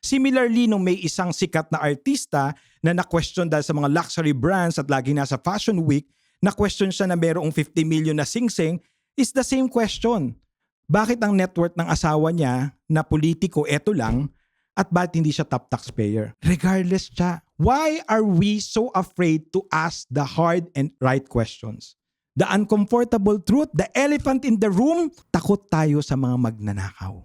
Similarly, nung may isang sikat na artista na na-question dahil sa mga luxury brands at lagi nasa Fashion Week, na-question siya na mayroong 50 million na sing-sing, is the same question. Bakit ang net worth ng asawa niya na politiko eto lang at bakit hindi siya top taxpayer? Regardless siya. Why are we so afraid to ask the hard and right questions? The uncomfortable truth, the elephant in the room, takot tayo sa mga magnanakaw.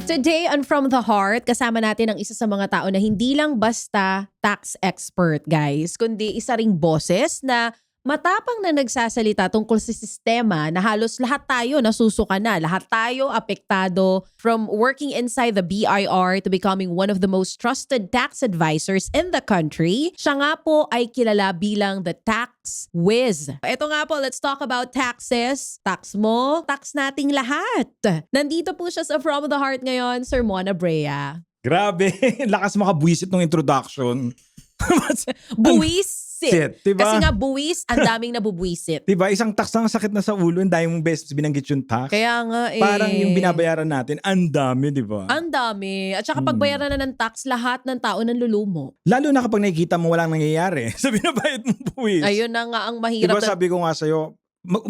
Today on From the Heart, kasama natin ang isa sa mga tao na hindi lang basta tax expert, guys, kundi isa ring boses na matapang na nagsasalita tungkol sa sistema na halos lahat tayo nasusuka na. Lahat tayo apektado from working inside the BIR to becoming one of the most trusted tax advisors in the country. Siya nga po ay kilala bilang the tax whiz. Ito nga po, let's talk about taxes. Tax mo, tax nating lahat. Nandito po siya sa From the Heart ngayon, Sir Mona Brea. Grabe, lakas makabwisit ng introduction. Buwis. Diba? Kasi nga buwis, ang daming nabubwisit. Diba? Isang tax lang sakit na sa ulo, ang dahil mong beses binanggit yung tax. Kaya nga Parang yung binabayaran natin, ang dami, diba? Ang dami. At saka pagbayaran na ng tax, lahat ng tao nanlulumo. Lalo na kapag nakikita mo walang nangyayari sa binabayad mong buwis. Ayun na nga ang mahirap. Diba sabi ko nga sa'yo,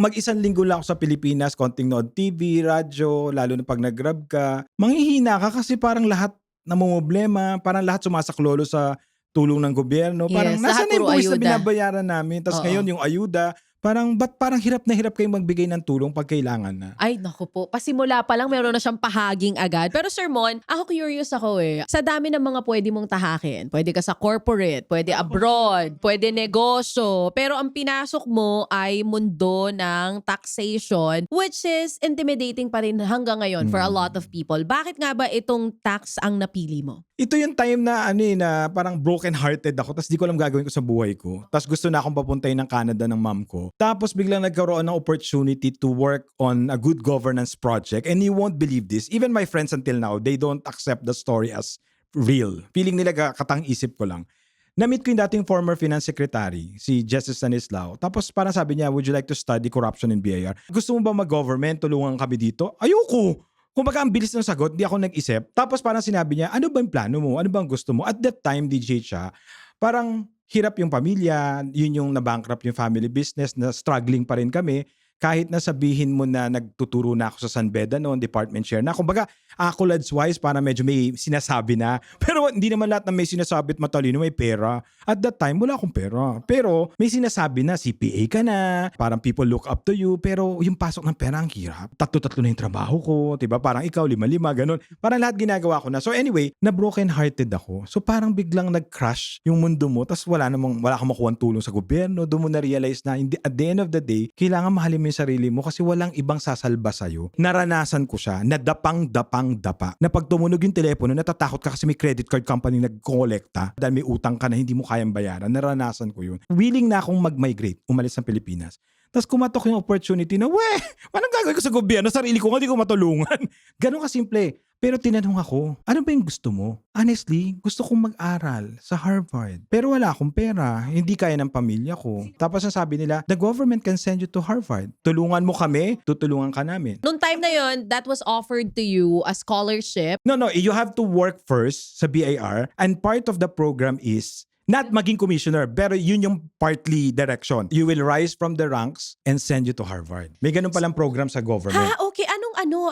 mag-isang linggo lang ako sa Pilipinas, konting nood TV, radyo, lalo na pag nag-grab ka, manghihina ka kasi parang lahat namumblema, parang lahat sumasaklolo sa tulong ng gobyerno. Parang Yes, nasa na yung buwis na ayuda. binabayaran namin. Tapos ngayon yung ayuda, parang hirap na hirap kayong magbigay ng tulong pag kailangan na. Ay, naku po. Pasimula pa lang, meron na siyang pahaging agad. Pero Sir Mon, ako curious ako Sa dami ng mga pwede mong tahakin. Pwede ka sa corporate, pwede abroad, pwede negosyo. Pero ang pinasok mo ay mundo ng taxation, which is intimidating pa rin hanggang ngayon for a lot of people. Bakit nga ba itong tax ang napili mo? Ito yung time na na parang broken-hearted ako, tapos di ko alam gagawin ko sa buhay ko. Tapos gusto na akong papuntahin ng Canada ng mom ko. Tapos biglang nagkaroon ng opportunity to work on a good governance project. And you won't believe this. Even my friends until now, they don't accept the story as real. Feeling nila katang-isip ko lang. Na-meet ko yung dating former finance secretary, si Justice Stanislao. Tapos parang sabi niya, would you like to study corruption in BIR? Gusto mo ba mag-government? Tulungan kami dito? Ayoko! Kumbaga ang bilis ng sagot, di ako nag-isip. Tapos parang sinabi niya, ano ba yung plano mo? Ano ba ang gusto mo? At that time, DJ siya, parang hirap yung pamilya, yun yung na-bankrupt yung family business, na struggling pa rin kami. Kahit na sabihin mo na nagtuturo na ako sa San Beda noon, department chair na. Kumbaga, accolades wise, para medyo may sinasabi na. Pero hindi naman lahat na may sinasabi at matalino may pera. At that time, wala akong pera. Pero may sinasabi na CPA ka na, parang people look up to you. Pero yung pasok ng pera ang hirap. Tatlo-tatlo na yung trabaho ko, diba? Parang ikaw, 5-5, ganun. Parang lahat ginagawa ko na. So anyway, na-broken hearted ako. So parang biglang nag-crash yung mundo mo. Tapos wala kang makuha tulong sa gobyerno. Doon mo na-realize na at the end of the day, kailangan mahalin mo yung sarili mo kasi walang ibang sasalba sa'yo. Naranasan ko siya na dapang-dapa. Na pag tumunog yung telepono, natatakot ka kasi may credit card company nag-kolekta dahil may utang ka na hindi mo kayang bayaran. Naranasan ko yun. Willing na akong mag-migrate, umalis ng Pilipinas. Tapos kumatok yung opportunity na, anong gagawin ko sa gobyerno? Sarili ko, hindi ko matulungan. Ganon kasimple. Pero tinanong ako, ano ba yung gusto mo? Honestly, gusto kong mag-aral sa Harvard. Pero wala akong pera. Hindi kaya ng pamilya ko. Tapos sabi nila, the government can send you to Harvard. Tulungan mo kami, tutulungan ka namin. Noong time na yon, that was offered to you as scholarship. No, you have to work first sa BIR. And part of the program is not maging commissioner, pero yun yung partly direction. You will rise from the ranks and send you to Harvard. May ganun palang program sa government. Okay.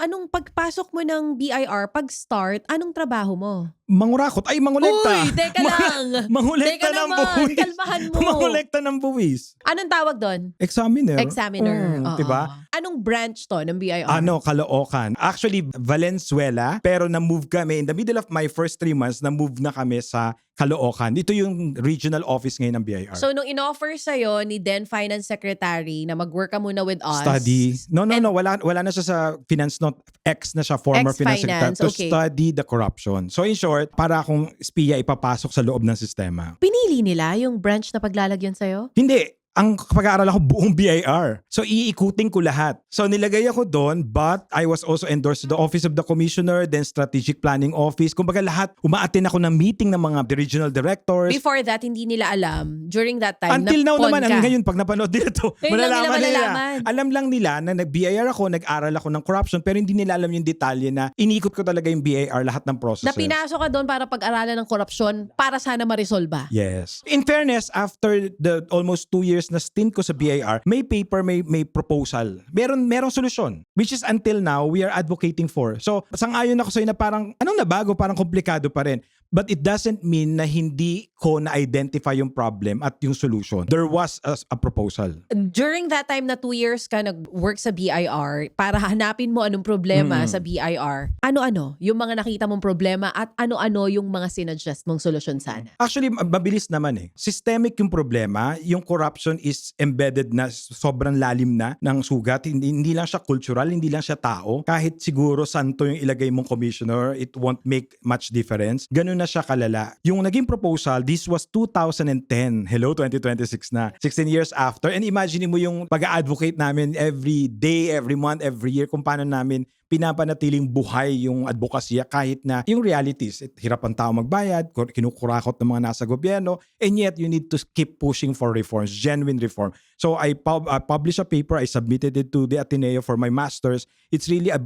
Anong pagpasok mo ng BIR, pag-start, anong trabaho mo? Mangurakot. Ay, mangolekta. Uy, teka lang. Mangolekta Teka ng naman, buwis. kalmahan mo. Mangolekta ng buwis. Anong tawag doon? Examiner. Oo. Diba? Anong branch to ng BIR? Caloocan. Actually, Valenzuela. Pero na-move kami, in the middle of my first 3 months, na-move na kami sa Caloocan. Ito yung regional office ngayon ng BIR. So, nung in-offer sa'yo ni then Finance Secretary na mag-work ka muna with us. Study. No. Wala na siya sa finance note. Ex na siya, former finance secretary. To study the corruption. So in short, para akong espiya ipapasok sa loob ng sistema. Pinili nila yung branch na paglalagyan sa'yo? Hindi. ang pag-aaral ako buong BIR. So iikutin ko lahat. So nilagay ako doon, but I was also endorsed to the Office of the Commissioner, then Strategic Planning Office. Kumbaga lahat, umaattend ako ng meeting ng mga regional directors. Before that, hindi nila alam. During that time, Until now napon naman, ka. ngayon pag napanood nila to, Ngayon lang nila malalaman. Alam lang nila na nag-BIR ako, nag-aral ako ng corruption, pero hindi nila alam yung detalye na iniikot ko talaga yung BIR, lahat ng processes. Na pinasok ka doon para pag-aralan ng korupsyon para sana ma-resolba. Yes. In fairness, after the almost 2 years na stint ko sa BIR, may paper, may proposal. Merong solusyon. Which is until now, we are advocating for. So, sang-ayon ako sa'yo na parang, anong nabago? Parang komplikado pa rin. But it doesn't mean na hindi ko na-identify yung problem at yung solution. There was a proposal. During that time na 2 years ka nag-work sa BIR, para hanapin mo anong problema sa BIR, ano-ano yung mga nakita mong problema at ano-ano yung mga sinuggest mong solusyon sana? Actually, mabilis naman eh. Systemic yung problema. Yung corruption is embedded na sobrang lalim na ng sugat. Hindi lang siya cultural, hindi lang siya tao. Kahit siguro santo yung ilagay mong commissioner, it won't make much difference. Ganun na siya kalala. Yung naging proposal, this was 2010. Hello, 2026 na. 16 years after. And imagine mo yung pag-advocate namin every day, every month, every year kung paano namin pinapanatiling buhay yung advokasya kahit na yung realities, hirap ang tao magbayad, kinukurakot ng mga nasa gobyerno, and yet you need to keep pushing for reforms, genuine reform. So I published a paper, I submitted it to the Ateneo for my master's. It's really a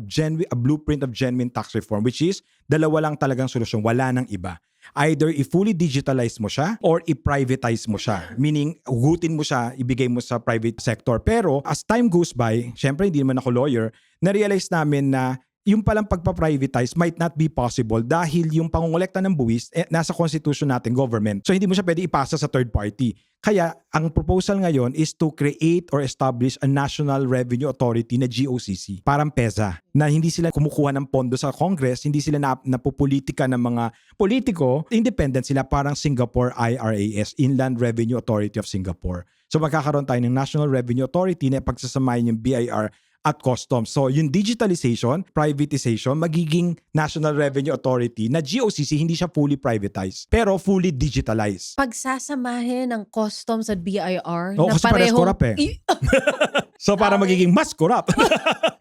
blueprint of genuine tax reform, which is dalawa lang talagang solusyon, wala nang iba. Either i-fully digitalize mo siya or i-privatize mo siya. Meaning, hugutin mo siya, ibigay mo sa private sector. Pero as time goes by, syempre hindi naman ako lawyer, na-realize namin na yung palang pagpa-privatize might not be possible dahil yung pangungulekta ng buwis nasa constitution natin, government. So hindi mo siya pwede ipasa sa third party. Kaya ang proposal ngayon is to create or establish a National Revenue Authority na GOCC, parang PEZA, na hindi sila kumukuha ng pondo sa Congress, hindi sila napupolitika ng mga politiko, independent sila, parang Singapore IRAS, Inland Revenue Authority of Singapore. So magkakaroon tayo ng National Revenue Authority na pagsasamahin yung BIR at customs. So yung digitalization, privatization, magiging National Revenue Authority na GOCC, hindi siya fully privatized, pero fully digitalized. Pagsasamahin ng customs at BIR Oo, na kasi parehas parehong... corrupt eh. So para magiging mas corrupt.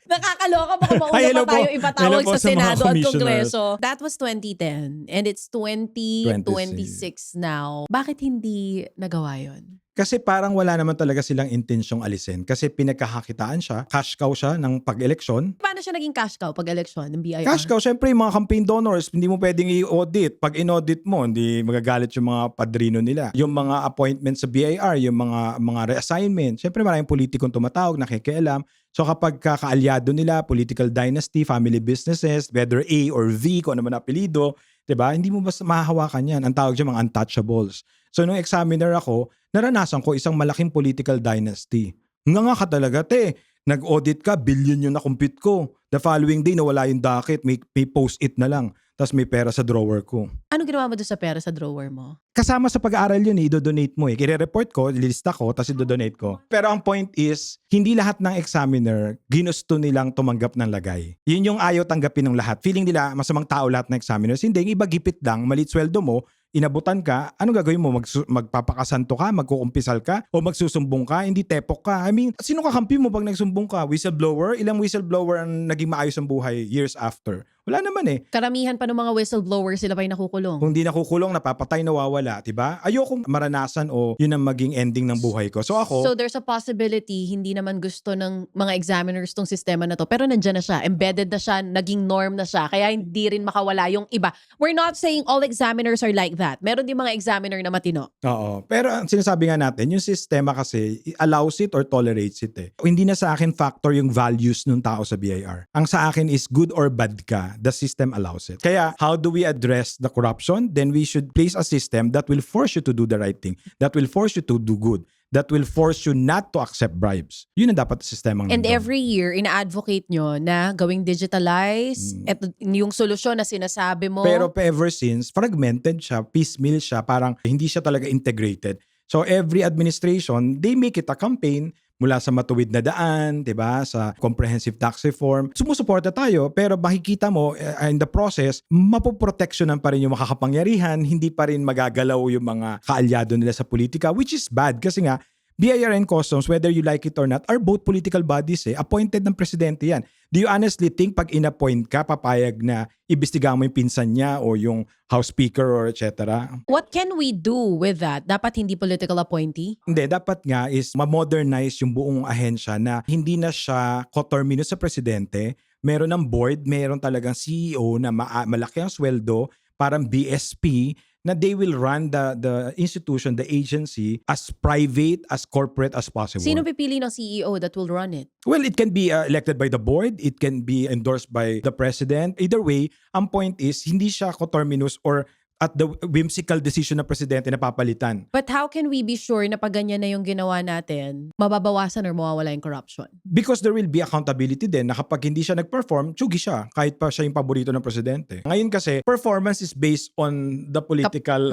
Nakakaloka, baka mauna Ay, hello pa tayo po. ipatawag Hello po sa sa mga Senado at commissioners. Kongreso. That was 2010 and it's 2026 now. Bakit hindi nagawa yun? Kasi parang wala naman talaga silang intensyong alisin. Kasi pinagkakakitaan siya, cash cow siya ng pag-eleksyon. Paano siya naging cash cow pag election ng BIR? Cash cow, syempre yung mga campaign donors, hindi mo pwedeng i-audit. Pag in-audit mo, hindi magagalit yung mga padrino nila. Yung mga appointments sa BIR, yung mga reassignment, syempre maraming politikong tumatawag, nakikialam. So kapag kakaalyado nila, political dynasty, family businesses, whether A or V, kung ano man apelido, diba? Hindi mo basta mahahawakan yan. Ang tawag dyan mga untouchables. So nung examiner ako, naranasan ko isang malaking political dynasty. Nga ka talaga, te. Nag-audit ka, billion yung na-compute ko. The following day, nawala yung docket, may post-it na lang. Tapos may pera sa drawer ko. Ano ginawa mo doon sa pera sa drawer mo? Kasama sa pag-aaral yun, i-donate mo eh. Kire-report ko, lilista ko, tapos i-donate ko. Pero ang point is, hindi lahat ng examiner ginusto nilang tumanggap ng lagay. Yun yung ayaw tanggapin ng lahat. Feeling nila, masamang tao lahat ng examiners. Hindi, yung iba gipit lang, maliit sweldo mo, inabutan ka, ano gagawin mo? Magpapakasanto ka? Magkukumpisal ka? O magsusumbong ka? Hindi tepok ka? I mean, sino kakampi mo pag nagsumbong ka? Whistleblower? Ilang whistleblower ang naging maayos ang buhay years after? Wala naman eh. Karamihan pa ng mga whistleblower sila pa yung nakukulong. Kung di nakukulong, napapatay, nawawala, diba? Ayokong maranasan o yun ang maging ending ng buhay ko. So ako, So there's a possibility hindi naman gusto ng mga examiners tong sistema na to, pero nandyan na siya, embedded na siya, naging norm na siya, kaya hindi rin makawala yung iba. We're not saying all examiners are like that. Meron din mga examiner na matino. oo. Pero ang sinasabi nga natin, yung sistema kasi allows it or tolerates it eh. Hindi na sa akin factor yung values ng tao sa BIR. Ang sa akin is good or bad ka, the system allows it. Kaya how do we address the corruption? Then we should place a system that will force you to do the right thing, that will force you to do good, that will force you not to accept bribes. Yun ang dapat sistemang And nandun. every year, ina-advocate nyo na gawing digitalize, eto, yung solusyon na sinasabi mo. Pero ever since, fragmented siya, piecemeal siya, parang hindi siya talaga integrated. So every administration, they make it a campaign mula sa matuwid na daan, 'di ba, sa comprehensive tax reform. Sumusuporta tayo, pero makikita mo in the process, mapoproteksyonan pa rin yung makakapangyarihan, hindi pa rin magagalaw yung mga kaalyado nila sa politika, which is bad kasi nga BIR and Customs, whether you like it or not, are both political bodies Appointed ng presidente yan. Do you honestly think pag in-appoint ka, papayag na ibestigahan mo yung pinsan niya o yung House Speaker or etc.? What can we do with that? Dapat hindi political appointee? Hindi, dapat nga is ma-modernize yung buong ahensya na hindi na siya coterminous sa presidente. Meron ng board, meron talagang CEO na malaki ang sweldo, parang BSP, na they will run the institution, the agency, as private, as corporate as possible. Sino pipili ng CEO that will run it? Well, it can be elected by the board. It can be endorsed by the president. Either way, ang point is, hindi siya coterminous or at the whimsical decision ng presidente na papalitan. But how can we be sure na pag ganyan na yung ginawa natin, mababawasan or mawawala yung corruption? Because there will be accountability din na kapag hindi siya nag-perform, tsugi siya kahit pa siya yung paborito ng presidente. Ngayon kasi, performance is based on the political,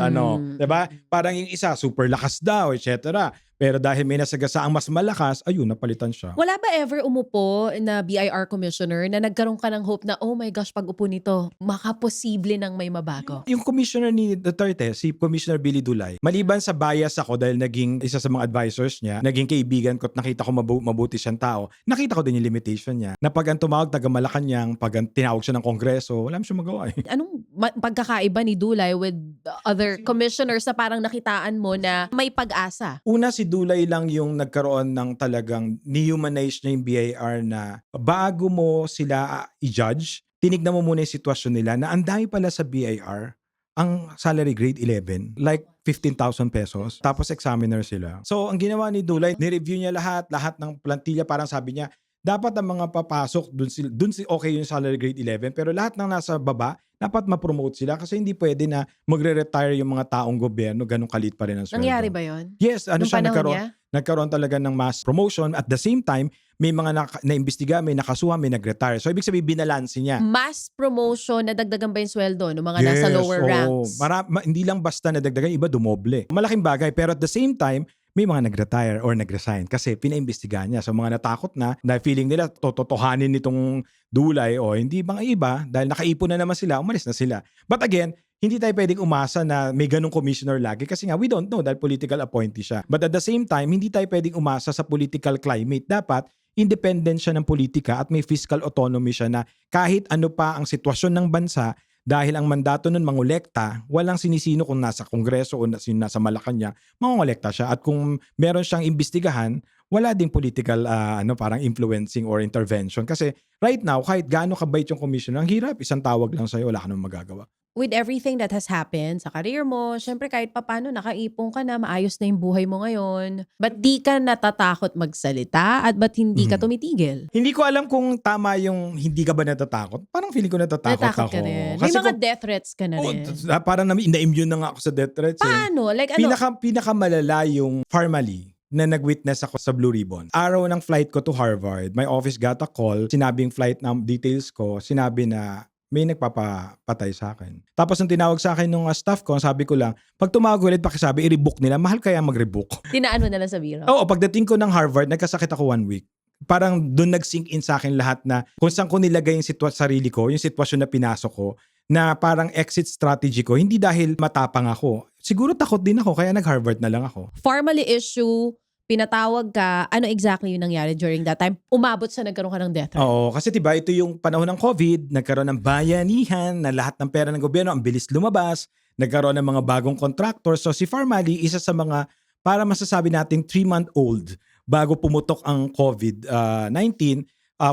diba? Parang yung isa, super lakas daw, etc. Pero dahil may nasagasaang mas malakas, ayun, napalitan siya. Wala ba ever umupo na BIR commissioner na nagkaroon ka ng hope na, oh my gosh, pag upo nito, makaposible nang may mabago? Yung commissioner ni Duterte, si Commissioner Billy Dulay, maliban sa bias ako dahil naging isa sa mga advisors niya, naging kaibigan ko at nakita ko mabuti siyang tao, nakita ko din yung limitation niya. Na pag ang tumawag taga Malacanang, pag ang tinawag siya ng Kongreso, wala mo siya magawa Anong pagkakaiba ni Dulay with other commissioners na parang nakitaan mo na may pag-asa? Una, si Dulay lang yung nagkaroon ng talagang nihumanize niya yung BIR na bago mo sila i-judge, tinignan mo muna yung sitwasyon nila na ang dami pala sa BIR, ang salary grade 11, like 15,000 pesos, tapos examiner sila. So, ang ginawa ni Dulay, ni-review niya lahat ng plantilla, parang sabi niya, dapat ang mga papasok, dun okay yung salary grade 11, pero lahat ng nasa baba, dapat ma-promote sila kasi hindi pwede na magre-retire yung mga taong gobyerno, ganun kalit pa rin ang sweldo. Nangyari ba yun? Yes, Nung siya, panahon niya? nagkaroon talaga ng mass promotion. At the same time, may mga naimbestiga, may nakasuha, may nag-retire. So, ibig sabihin, binalanse niya. Mass promotion, nadagdagan ba yung sweldo ng mga nasa lower ranks? Hindi lang basta nadagdagan, iba dumoble. Malaking bagay, pero at the same time, may mga nag-retire or nag-resign kasi pinaimbestigahan niya. So mga natakot na dahil feeling nila totohanin nitong Dulay o hindi bang iba dahil nakaipon na naman sila, umalis na sila. But again, hindi tayo pwedeng umasa na may ganong commissioner lagi kasi nga we don't know dahil political appointee siya. But at the same time, hindi tayo pwedeng umasa sa political climate. Dapat independent siya ng politika at may fiscal autonomy siya na kahit ano pa ang sitwasyon ng bansa, dahil ang mandato nun mangolekta, walang sinisino kung nasa Kongreso o nasa Malacanang, mangolekta siya. At kung meron siyang imbestigahan, wala ding political parang influencing or intervention. Kasi right now, kahit gaano kabait yung commissioner, ang hirap, isang tawag lang sa'yo, wala ka nang magagawa. With everything that has happened sa career mo, syempre kahit papano nakaipon ka na, maayos na yung buhay mo ngayon. Ba't di ka natatakot magsalita at ba't hindi ka tumitigil? Hindi ko alam kung tama yung hindi ka ba natatakot. Parang feeling ko natatakot Natakot ako. ka rin. May Kasi mga death threats ka na rin. parang na-immune na nga ako sa death threats. Paano? Like ano? Pinakamalala yung Farmally na nag-witness ako sa Blue Ribbon. Araw ng flight ko to Harvard, my office got a call, sinabing flight na details ko, sinabi na may nagpapatay sa akin. Tapos nung tinawag sa akin nung staff ko, sabi ko lang, pag tumawag ulit, pakisabi, i-rebook nila. Mahal kaya mag-rebook? Tinaan mo na lang sa biro? Oo, pagdating ko ng Harvard, nagkasakit ako 1 week. Parang doon nag-sink in sa akin lahat na kung saan ko nilagay yung sarili ko, yung sitwasyon na pinasok ko, na parang exit strategy ko, hindi dahil matapang ako. Siguro takot din ako, kaya nag-Harvard na lang ako. Formally issue, pinatawag ka, ano exactly yung nangyari during that time? Umabot sa nagkaroon ka ng death threat? Oo, kasi diba ito yung panahon ng COVID, nagkaroon ng bayanihan na lahat ng pera ng gobyerno ang bilis lumabas, nagkaroon ng mga bagong contractors. So si Farmally, isa sa mga, para masasabi natin 3-month-old bago pumutok ang COVID-19,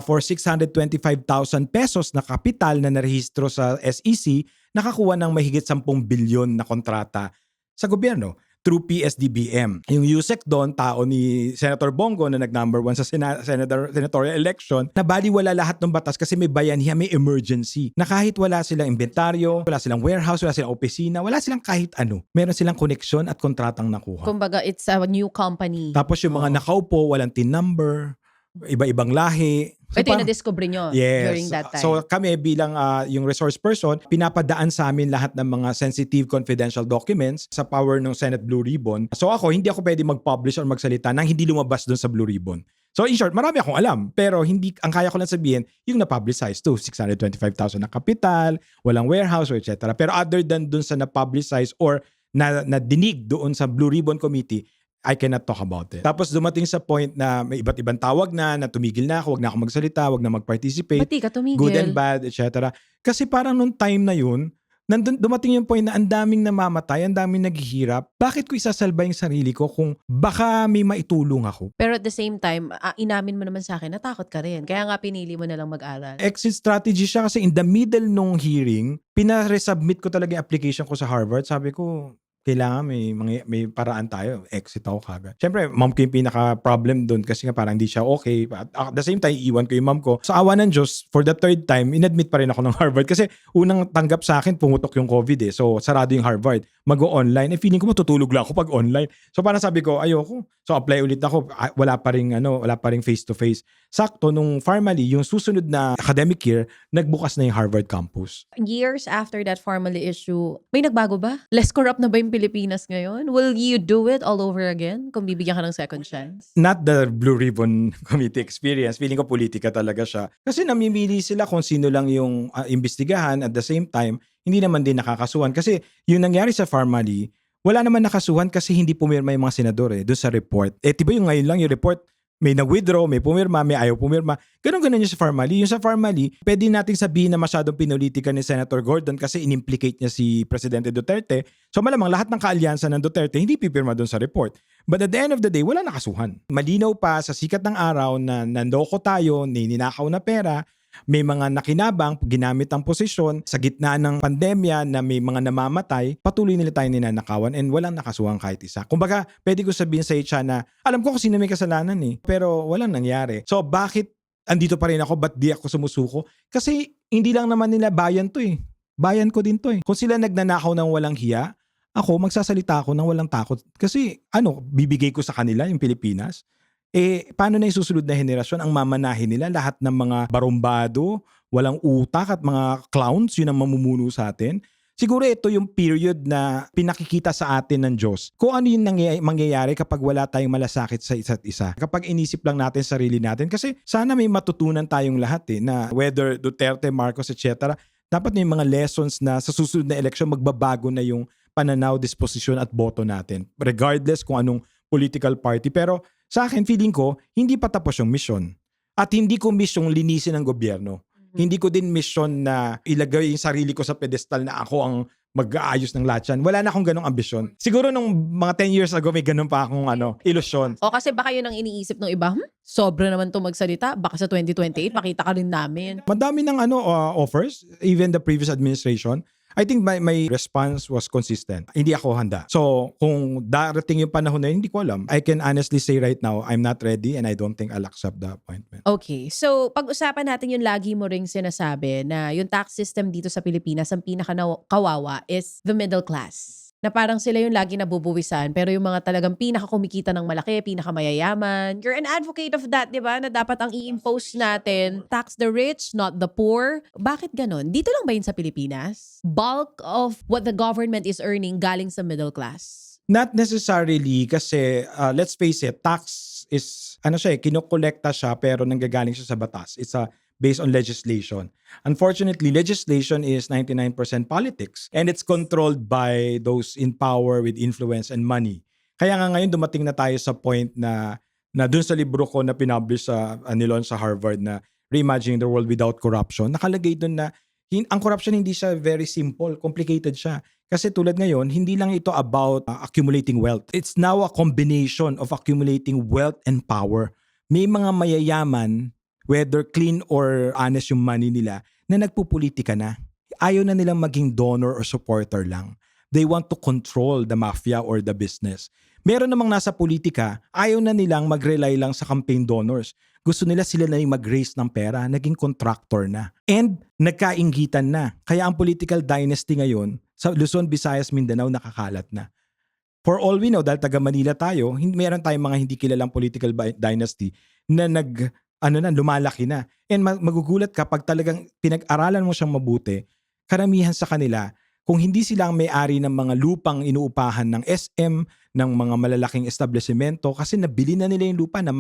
for 625,000 pesos na kapital na narehistro sa SEC, nakakuha ng mahigit 10 bilyon na kontrata sa gobyerno through PSDBM. Yung USEC doon, tao ni Senator Bongo na nag-number 1 sa senatorial election, nabaliwala lahat ng batas kasi may bayanihan, may emergency. Na kahit wala silang inventaryo, wala silang warehouse, wala silang opisina, wala silang kahit ano. Meron silang koneksyon at kontratang nakuha. Kumbaga, it's a new company. Tapos yung mga nakaupo, walang TIN number, iba-ibang lahi. So, ito yung na-discover nyo during that time. So kami bilang yung resource person, pinapadaan sa amin lahat ng mga sensitive confidential documents sa power ng Senate Blue Ribbon. So hindi ako pwede mag-publish or magsalita nang hindi lumabas doon sa Blue Ribbon. So in short, marami akong alam. Pero ang kaya ko lang sabihin, yung na-publicize to, 625,000 na kapital, walang warehouse, etc. Pero other than doon sa na-publicize or na dinig doon sa Blue Ribbon Committee, I cannot talk about it. Tapos dumating sa point na may iba't ibang tawag na tumigil na ako, wag na ako magsalita, wag na mag-participate, Ba't di ka tumigil? good and bad, etc. Kasi parang nung time na yun, dumating yung point na ang daming namamatay, ang daming naghihirap. Bakit ko isasalba yung sarili ko kung baka may maitulong ako? Pero at the same time, inamin mo naman sa akin, natakot ka rin. Kaya nga pinili mo na lang mag-aral. Exit strategy siya kasi in the middle nung hearing, pina-resubmit ko talaga yung application ko sa Harvard. Sabi ko, kailangan may paraan tayo. Exit ako kagad. Siyempre, mom ko yung pinaka-problem doon kasi nga parang hindi siya okay. At the same time, iwan ko yung mom ko. Sa awa ng Diyos, for the third time, inadmit pa rin ako ng Harvard kasi unang tanggap sa akin, pumutok yung COVID eh. So, sarado yung Harvard. Mag-o-online. Feeling ko matutulog lang ako pag online. So, parang sabi ko, ayoko. So, apply ulit ako. Wala pa ring face-to-face. Sakto, nung formally, yung susunod na academic year, nagbukas na yung Harvard campus. Years after that formally issue, may nagbago ba? Less corrupt na ba yung Pilipinas ngayon? Will you do it all over again kung bibigyan ka ng second chance? Not the Blue Ribbon Committee experience. Feeling ko politika talaga siya. Kasi namimili sila kung sino lang yung imbestigahan at the same time, hindi naman din nakakasuhan. Kasi yung nangyari sa Farmally, wala naman nakasuhan kasi hindi pumirma yung mga senador doon sa report. Diba yung ngayon lang yung report, may nag-withdraw, may pumirma, may ayaw pumirma. Ganon-ganon yung sa Farmally. Yung sa Farmally, pwede nating sabihin na masyadong pinulitika ni Senator Gordon kasi in-implicate niya si Presidente Duterte. So malamang lahat ng kaalyansa ng Duterte hindi pipirma doon sa report. But at the end of the day, wala nakasuhan. Malinaw pa sa sikat ng araw na nandoko tayo, ninakaw na pera, may mga nakinabang, ginamit ang posisyon sa gitna ng pandemya na may mga namamatay, patuloy nila tayo ninanakawan and walang nakasuhan kahit isa. Kumbaga, pwede ko sabihin sa Itcha na alam ko kung sino may kasalanan pero walang nangyari. So bakit andito pa rin ako? Ba't di ako sumusuko? Kasi hindi lang naman nila bayan to Bayan ko din to Kung sila nagnanakaw ng walang hiya, ako magsasalita ako ng walang takot. Kasi bibigay ko sa kanila yung Pilipinas. Paano na yung susunod na henerasyon ang mamanahin nila? Lahat ng mga barumbado, walang utak at mga clowns, yun ang mamumuno sa atin. Siguro ito yung period na pinakikita sa atin ng Diyos. Kung ano yung mangyayari kapag wala tayong malasakit sa isa't isa. Kapag inisip lang natin sarili natin. Kasi sana may matutunan tayong lahat na whether Duterte, Marcos, etc. Dapat may mga lessons na sa susunod na eleksyon magbabago na yung pananaw, disposisyon at boto natin. Regardless kung anong political party. Pero sa akin, feeling ko, hindi pa tapos yung mission. At hindi ko mission linisin ang gobyerno. Hindi ko din mission na ilagay yung sarili ko sa pedestal na ako ang mag-aayos ng lahat yan. Wala na akong ganong ambisyon. Siguro nung mga 10 years ago, may ganon pa akong ilusyon. O kasi baka yun ang iniisip ng iba, sobra naman to magsalita. Baka sa 2028, makita ka rin namin. Madami ng offers, even the previous administration. I think my response was consistent. Hindi ako handa. So, kung darating yung panahon na yun, hindi ko alam. I can honestly say right now, I'm not ready and I don't think I'll accept the appointment. Okay. So, pag-usapan natin yung lagi mo ring sinasabi na yung tax system dito sa Pilipinas, ang pinaka-kawawa is the middle class. Na parang sila yung lagi nabubuwisan, pero yung mga talagang pinaka-kumikita ng malaki, pinaka-mayayaman. You're an advocate of that, di ba? Na dapat ang i-impose natin, tax the rich, not the poor. Bakit ganon? Dito lang ba yun sa Pilipinas? Bulk of what the government is earning galing sa middle class. Not necessarily kasi let's face it, tax is kinokolekta siya pero nanggagaling siya sa batas. It's based on legislation. Unfortunately, legislation is 99% politics and it's controlled by those in power with influence and money. Kaya nga ngayon dumating na tayo sa point na dun sa libro ko na pinublish sa nilon sa Harvard na Reimagining the World Without Corruption, nakalagay dun na ang corruption hindi siya very simple, complicated siya. Kasi tulad ngayon, hindi lang ito about accumulating wealth. It's now a combination of accumulating wealth and power. May mga mayayaman, whether clean or honest yung money nila, na nagpupolitika na. Ayaw na nilang maging donor or supporter lang. They want to control the mafia or the business. Meron namang nasa politika, ayaw na nilang mag-rely lang sa campaign donors. Gusto nila sila na yung mag-raise ng pera, naging contractor na. And nagkainggitan na. Kaya ang political dynasty ngayon, sa Luzon, Visayas, Mindanao, nakakalat na. For all we know, dahil taga Manila tayo, meron tayong mga hindi kilalang political dynasty na lumalaki na. And magugulat ka pag talagang pinag-aralan mo siyang mabuti, karamihan sa kanila, kung hindi sila ang may-ari ng mga lupang inuupahan ng SM, ng mga malalaking establishmento, kasi nabili na nila yung lupa, na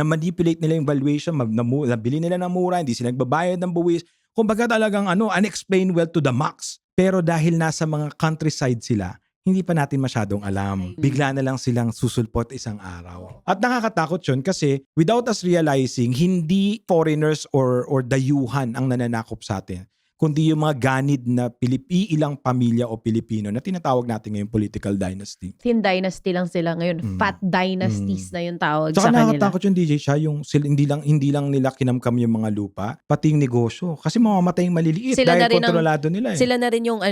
manipulate nila yung valuation, nabili nila ng mura, hindi sila nagbabayad ng buwis. Kumbaga talagang unexplained wealth to the max. Pero dahil nasa mga countryside sila, hindi pa natin masyadong alam. Bigla na lang silang susulpot isang araw. At nakakatakot yun kasi without us realizing, hindi foreigners or dayuhan ang nananakop sa atin, kundi yung mga ganid na ilang pamilya o Pilipino na tinatawag natin ngayong political dynasty. Thin dynasty lang sila ngayon. Fat dynasties na yung tawag Saka sa kanila. nakakatakot yung DJ siya, yung hindi lang nila kinamkam yung mga lupa, pati yung negosyo. Kasi mamamatay yung maliliit Sila na dahil rin ang- kontrolado nila eh. Sila na rin yung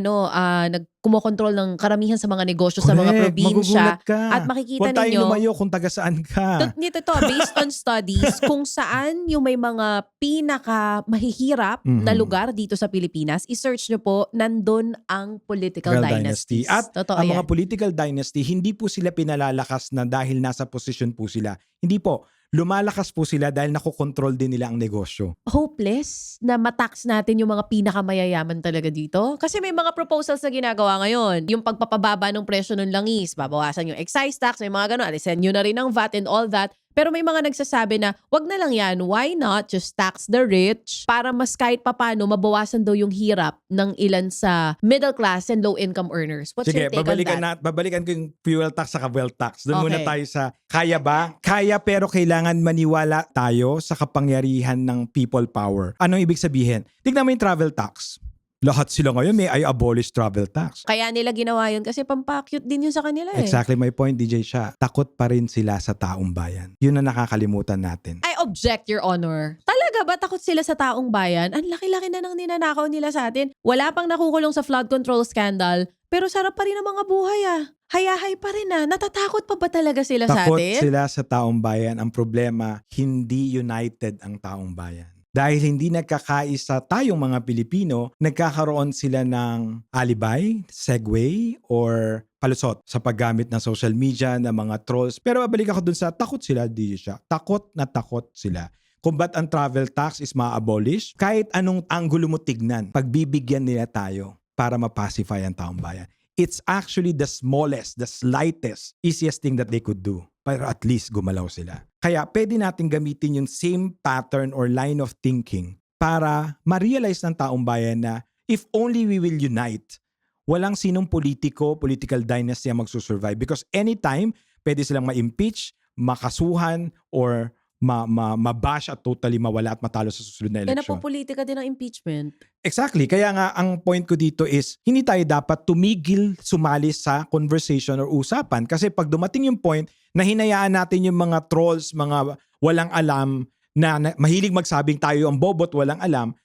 kumokontrol ng karamihan sa mga negosyo sa mga Correct, probinsya. magugulat ka. At makikita Huwag tayong ninyo, lumayo kung taga saan ka. Nito to, based on studies, kung saan yung may mga pinaka mahihirap na lugar dito sa Pilipinas, i-search nyo po, nandun ang political dynasties. At Totoo ang yan. mga political dynasty, hindi po sila pinalalakas na dahil nasa posisyon po sila. Hindi po. Lumalakas po sila dahil nakokontrol din nila ang negosyo. Hopeless na matax natin yung mga pinakamayayaman talaga dito. Kasi may mga proposals na ginagawa ngayon. Yung pagpapababa ng presyo ng langis, babawasan yung excise tax, may mga gano'n. Alisin nyo na rin ang VAT and all that. Pero may mga nagsasabi na, wag na lang yan, why not just tax the rich para mas kahit papano mabawasan daw yung hirap ng ilan sa middle class and low income earners. What's Sige, your take on that? babalikan ko yung fuel tax sa wealth tax. Doon muna Okay. tayo sa kaya ba? Kaya pero kailangan maniwala tayo sa kapangyarihan ng people power. Anong ibig sabihin? Tignan mo yung travel tax. Lahat sila ngayon may I abolish travel tax. Kaya nila ginawa yun kasi pampakyut din yun sa kanila eh. Exactly my point, DJ Sha. Takot pa rin sila sa taong bayan. Yun ang nakakalimutan natin. I object, Your Honor. Talaga ba takot sila sa taong bayan? Ang laki-laki na ng ninanakaw nila sa atin. Wala pang nakukulong sa flood control scandal, pero sarap pa rin ang mga buhay ah. Hayahay pa rin ah. Natatakot pa ba talaga sila sa Takot atin? sila sa taong bayan. Ang problema, hindi united ang taong bayan. Dahil hindi nagkakaisa tayong mga Pilipino, nagkakaroon sila ng alibay, segue, or palusot sa paggamit ng social media, ng mga trolls. Pero babalik ako dun sa takot sila, DJ siya. Takot na takot sila. Kung ba't ang travel tax is ma-abolish, kahit anong anggulo mo tignan, pagbibigyan nila tayo para ma-pacify ang taong bayan. It's actually the smallest, the slightest, easiest thing that they could do. Pero at least gumalaw sila. Kaya pwede natin gamitin yung same pattern or line of thinking para ma-realize ng taong bayan na if only we will unite, walang sinong political dynasty ang magsusurvive. Because anytime, pwede silang ma-impeach, makasuhan, or mabash at totally mawala at matalo sa susunod na Eh eleksyon. napopolitika din ang impeachment. Exactly. Kaya nga, ang point ko dito is, hindi tayo dapat tumigil sumali sa conversation or usapan. Kasi pag dumating yung point na hinayaan natin yung mga trolls, mga walang alam, na mahilig magsabing tayo ang bobot, walang alam,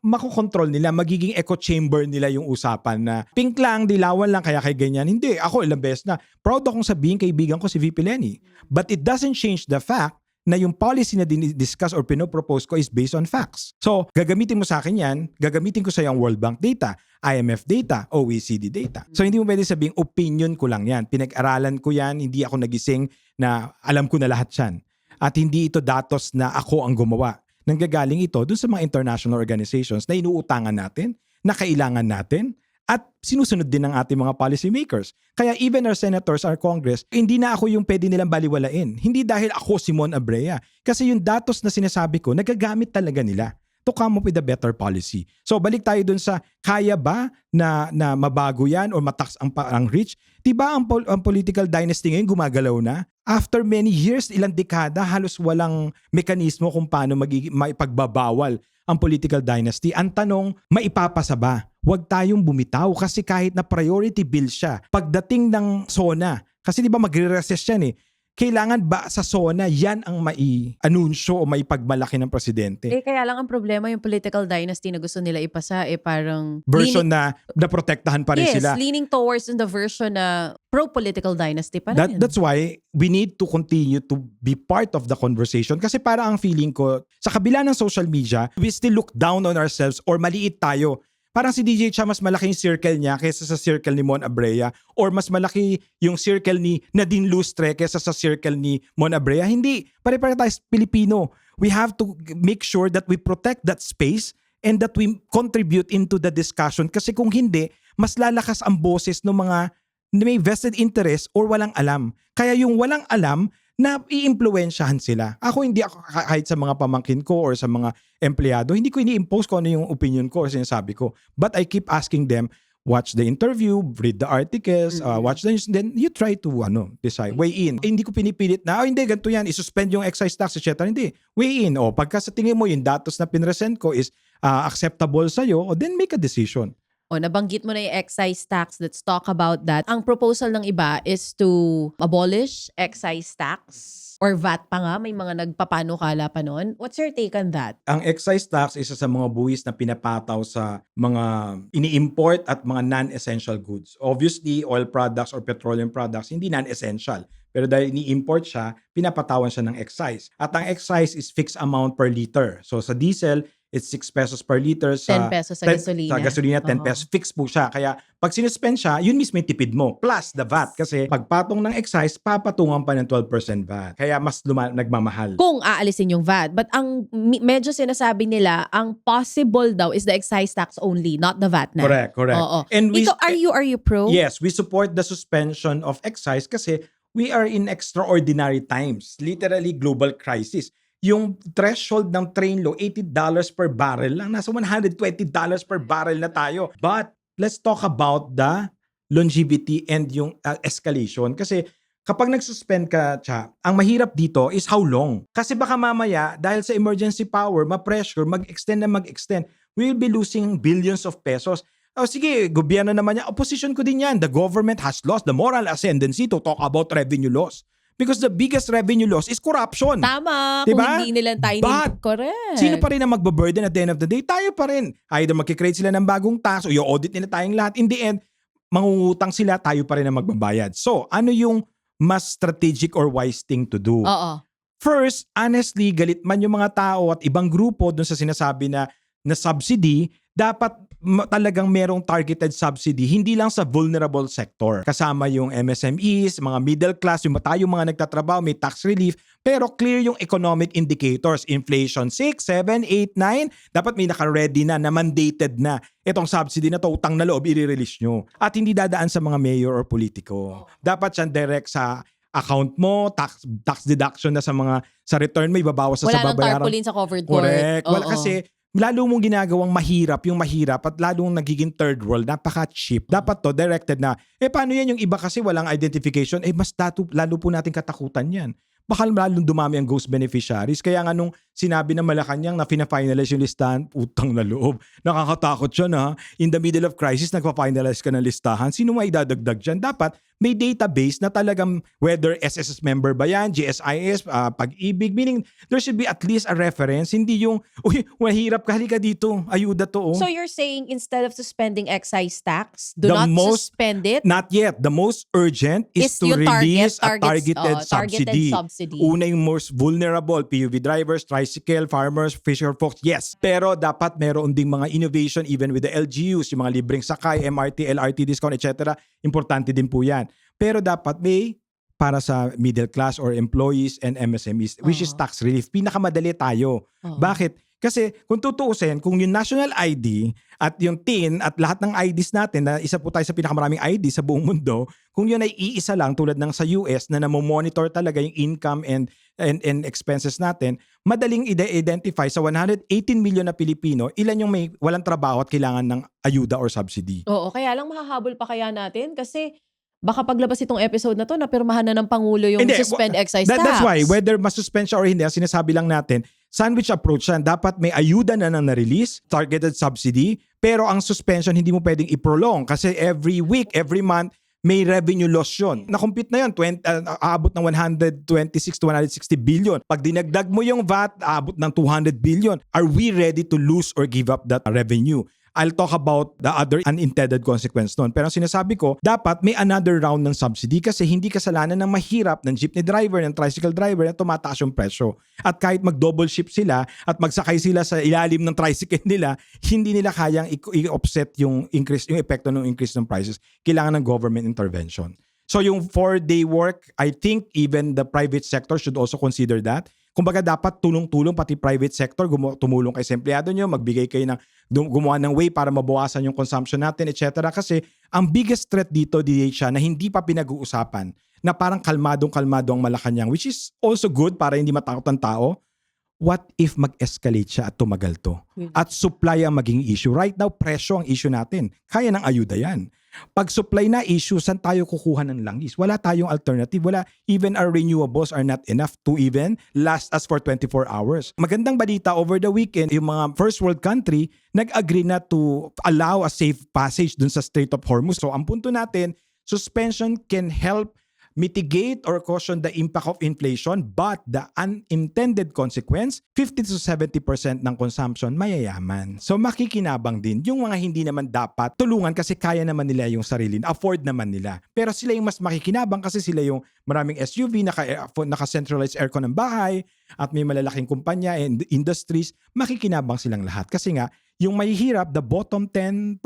makokontrol nila, magiging echo chamber nila yung usapan na pink lang, dilawan lang, kaya kay ganyan. Hindi, ako ilang beses na, proud akong sabihin kaibigan ko si VP Lenny. But it doesn't change the fact na yung policy na discuss or pinopropose ko is based on facts. So, gagamitin mo sa akin yan, gagamitin ko sa yung World Bank data, IMF data, OECD data. So, hindi mo pwede sabing opinion ko lang yan. Pinag-aralan ko yan, hindi ako nagising na alam ko na lahat yan. At hindi ito datos na ako ang gumawa. Nanggagaling ito dun sa mga international organizations na inuutangan natin, na kailangan natin, at sinusunod din ng ating mga policymakers. Kaya even our senators, our Congress, hindi na ako yung pwede nilang baliwalain. Hindi dahil ako si Mon Abrea. Kasi yung datos na sinasabi ko, nagagamit talaga nila to come up with a better policy. So balik tayo dun sa kaya ba na mabago yan or mataks ang rich? Diba ang political dynasty ngayon gumagalaw na? After many years, ilang dekada, halos walang mekanismo kung paano maipagbabawal ang political dynasty. Ang tanong, maipapasa ba? Huwag tayong bumitaw kasi kahit na priority bill siya, pagdating ng SONA, kasi di ba magre-recess yan eh, kailangan ba sa SONA yan ang mai-anunsyo o maipagmalaki ng presidente? Kaya lang ang problema yung political dynasty na gusto nila ipasa parang Version na naprotektahan pa rin sila. leaning towards in the version na pro-political dynasty pa rin. That's why we need to continue to be part of the conversation kasi para ang feeling ko, sa kabila ng social media, we still look down on ourselves or maliit tayo. Parang si DJ Cha, mas malaki yung circle niya kaysa sa circle ni Mon Abrea or mas malaki yung circle ni Nadine Lustre kaysa sa circle ni Mon Abrea. Hindi. Pare-pare tayo Pilipino. We have to make sure that we protect that space and that we contribute into the discussion kasi kung hindi, mas lalakas ang boses ng mga may vested interest or walang alam. Kaya yung walang alam, na i-impluwensyahan sila. Ako hindi ako kahit sa mga pamangkin ko or sa mga empleyado, hindi ko ini-impose ko ano yung opinion ko or sinasabi ko. But I keep asking them, watch the interview, read the articles, watch the news, then you try to decide, weigh in. Hindi ko pinipilit na, hindi, ganito yan, isuspend yung excise tax, etc. Hindi, weigh in. O, pagka sa tingin mo, yung datos na pinresent ko is acceptable sa'yo, o then make a decision. O, nabanggit mo na yung excise tax. Let's talk about that. Ang proposal ng iba is to abolish excise tax. Or VAT pa nga, may mga nagpapanukala pa nun. What's your take on that? Ang excise tax, isa sa mga buwis na pinapataw sa mga ini-import at mga non-essential goods. Obviously, oil products or petroleum products, hindi non-essential. Pero dahil ini-import siya, pinapatawan siya ng excise. At ang excise is fixed amount per liter. So sa diesel, it's 6 pesos per liter. 10 pesos sa gasolina. Sa gasolina, 10 Oo. pesos. Fixed po siya. Kaya pag sinuspend siya, yun mismo yung tipid mo. Plus the VAT. Kasi pagpatong ng excise, papatungan pa ng 12% VAT. Kaya mas nagmamahal. Kung aalisin yung VAT. But ang medyo sinasabi nila, ang possible daw is the excise tax only, not the VAT na. Correct. Oo. And Ikaw, are you pro? Yes, we support the suspension of excise kasi we are in extraordinary times. Literally global crisis. Yung threshold ng train law, $80 per barrel lang. Nasa $120 per barrel na tayo. But let's talk about the longevity and yung escalation. Kasi kapag nagsuspend ka, ang mahirap dito is how long. Kasi baka mamaya, dahil sa emergency power, ma-pressure, mag-extend na mag-extend, we'll be losing billions of pesos. O sige, gobyerno naman niya, opposition ko din yan. The government has lost the moral ascendancy to talk about revenue loss. Because the biggest revenue loss is corruption. Tama. Diba? Kung hindi nila tayo correct. Sino pa rin ang magbaburden at the end of the day? Tayo pa rin. Either magkikreate sila ng bagong tax o i-audit nila tayong lahat. In the end, mangungutang sila, tayo pa rin ang magbabayad. So, ano yung mas strategic or wise thing to do? Oo. First, honestly, galit man yung mga tao at ibang grupo dun sa sinasabi na subsidy, dapat talagang merong targeted subsidy, hindi lang sa vulnerable sector. Kasama yung MSMEs, mga middle class, yung tayong mga nagtatrabaho, may tax relief, pero clear yung economic indicators. Inflation 6, 7, 8, 9, dapat may naka-ready na mandated na. Itong subsidy na to, utang na loob, i-release nyo. At hindi dadaan sa mga mayor or politiko. Dapat yan direct sa account mo, tax deduction na sa return mo, ibabawas sa Wala nang babayaran. tarpaulin sa covered court. Correct. Wala Oo. kasi lalo mong ginagawang mahirap at lalong nagiging third world, napaka-cheap. Dapat to, directed na, paano yan yung iba kasi walang identification? Mas lalo po natin katakutan yan. Baka lalong dumami ang ghost beneficiaries. Kaya nga nung sinabi ng Malacanang na fina-finalize yung listahan, utang na loob. Nakakatakot siya na. In the middle of crisis, nagpa-finalize ka ng listahan. Sino may idadagdag dyan? Dapat may database na talagang whether SSS member ba yan, GSIS, Pag-ibig. Meaning, there should be at least a reference. Hindi yung, uy, mahirap ka, halika dito. Ayuda to. So you're saying instead of suspending excise tax, do not suspend it? Not yet. The most urgent is to yung release a targeted targeted subsidy. Una yung most vulnerable, PUV drivers, tricycle, farmers, fisher folks, yes. Pero dapat meron ding mga innovation even with the LGUs, yung mga libreng sakay, MRT, LRT discount, etc. Importante din po yan. Pero dapat may para sa middle class or employees and MSMEs, which is tax relief. Pinakamadali tayo. Bakit? Kasi kung tutuusin, kung yung national ID at yung TIN at lahat ng IDs natin, na isa po tayo sa pinakamaraming ID sa buong mundo, kung yun ay iisa lang tulad ng sa US na namomonitor talaga yung income and expenses natin, madaling identify sa 118 million na Pilipino, ilan yung may walang trabaho at kailangan ng ayuda or subsidy. Oo, kaya lang mahahabol pa kaya natin kasi baka paglabas itong episode na to, napirmahan na ng Pangulo yung suspend excise tax. That's why, whether masuspend siya or hindi, sinasabi lang natin, sandwich approach yan. Dapat may ayuda na na-release, targeted subsidy, pero ang suspension hindi mo pwedeng i-prolong kasi every week, every month, may revenue loss yun. Na-compute na yun, aabot ng 126 to 160 billion. Pag dinagdag mo yung VAT, aabot ng 200 billion. Are we ready to lose or give up that revenue? I'll talk about the other unintended consequence nun. Pero ang sinasabi ko, dapat may another round ng subsidy kasi hindi kasalanan ng mahirap ng jeepney driver, ng tricycle driver na tumataas yung presyo. At kahit mag-double shift sila at magsakay sila sa ilalim ng tricycle nila, hindi nila kayang i-offset yung increase, yung epekto ng increase ng prices. Kailangan ng government intervention. So yung 4-day work, I think even the private sector should also consider that. Kumbaga dapat tulong-tulong pati private sector, tumulong kay sa empleyado nyo, magbigay kayo ng gumawa ng way para mabawasan yung consumption natin, etc. Kasi ang biggest threat dito, DH, na hindi pa pinag-uusapan, na parang kalmadong ang Malacanang, which is also good para hindi matakot ang tao. what if mag-escalate siya at tumagal to? At supply ang maging issue. Right now, presyo ang issue natin. Kaya ng ayuda yan. Pag supply na issue, saan tayo kukuha ng langis? Wala tayong alternative. Wala. Even our renewables are not enough to even last us for 24 hours. Magandang balita, over the weekend, yung mga first world country, nag-agree na to allow a safe passage dun sa Strait of Hormuz. So ang punto natin, suspension can help mitigate or cushion the impact of inflation, but the unintended consequence, 50 to 70% ng consumption mayayaman. So makikinabang din yung mga hindi naman dapat tulungan kasi kaya naman nila yung sarili, afford naman nila. Pero sila yung mas makikinabang kasi sila yung maraming SUV, naka-centralized aircon ng bahay, at may malalaking kumpanya and industries, makikinabang silang lahat. Kasi nga, yung mahihirap, the bottom 10%,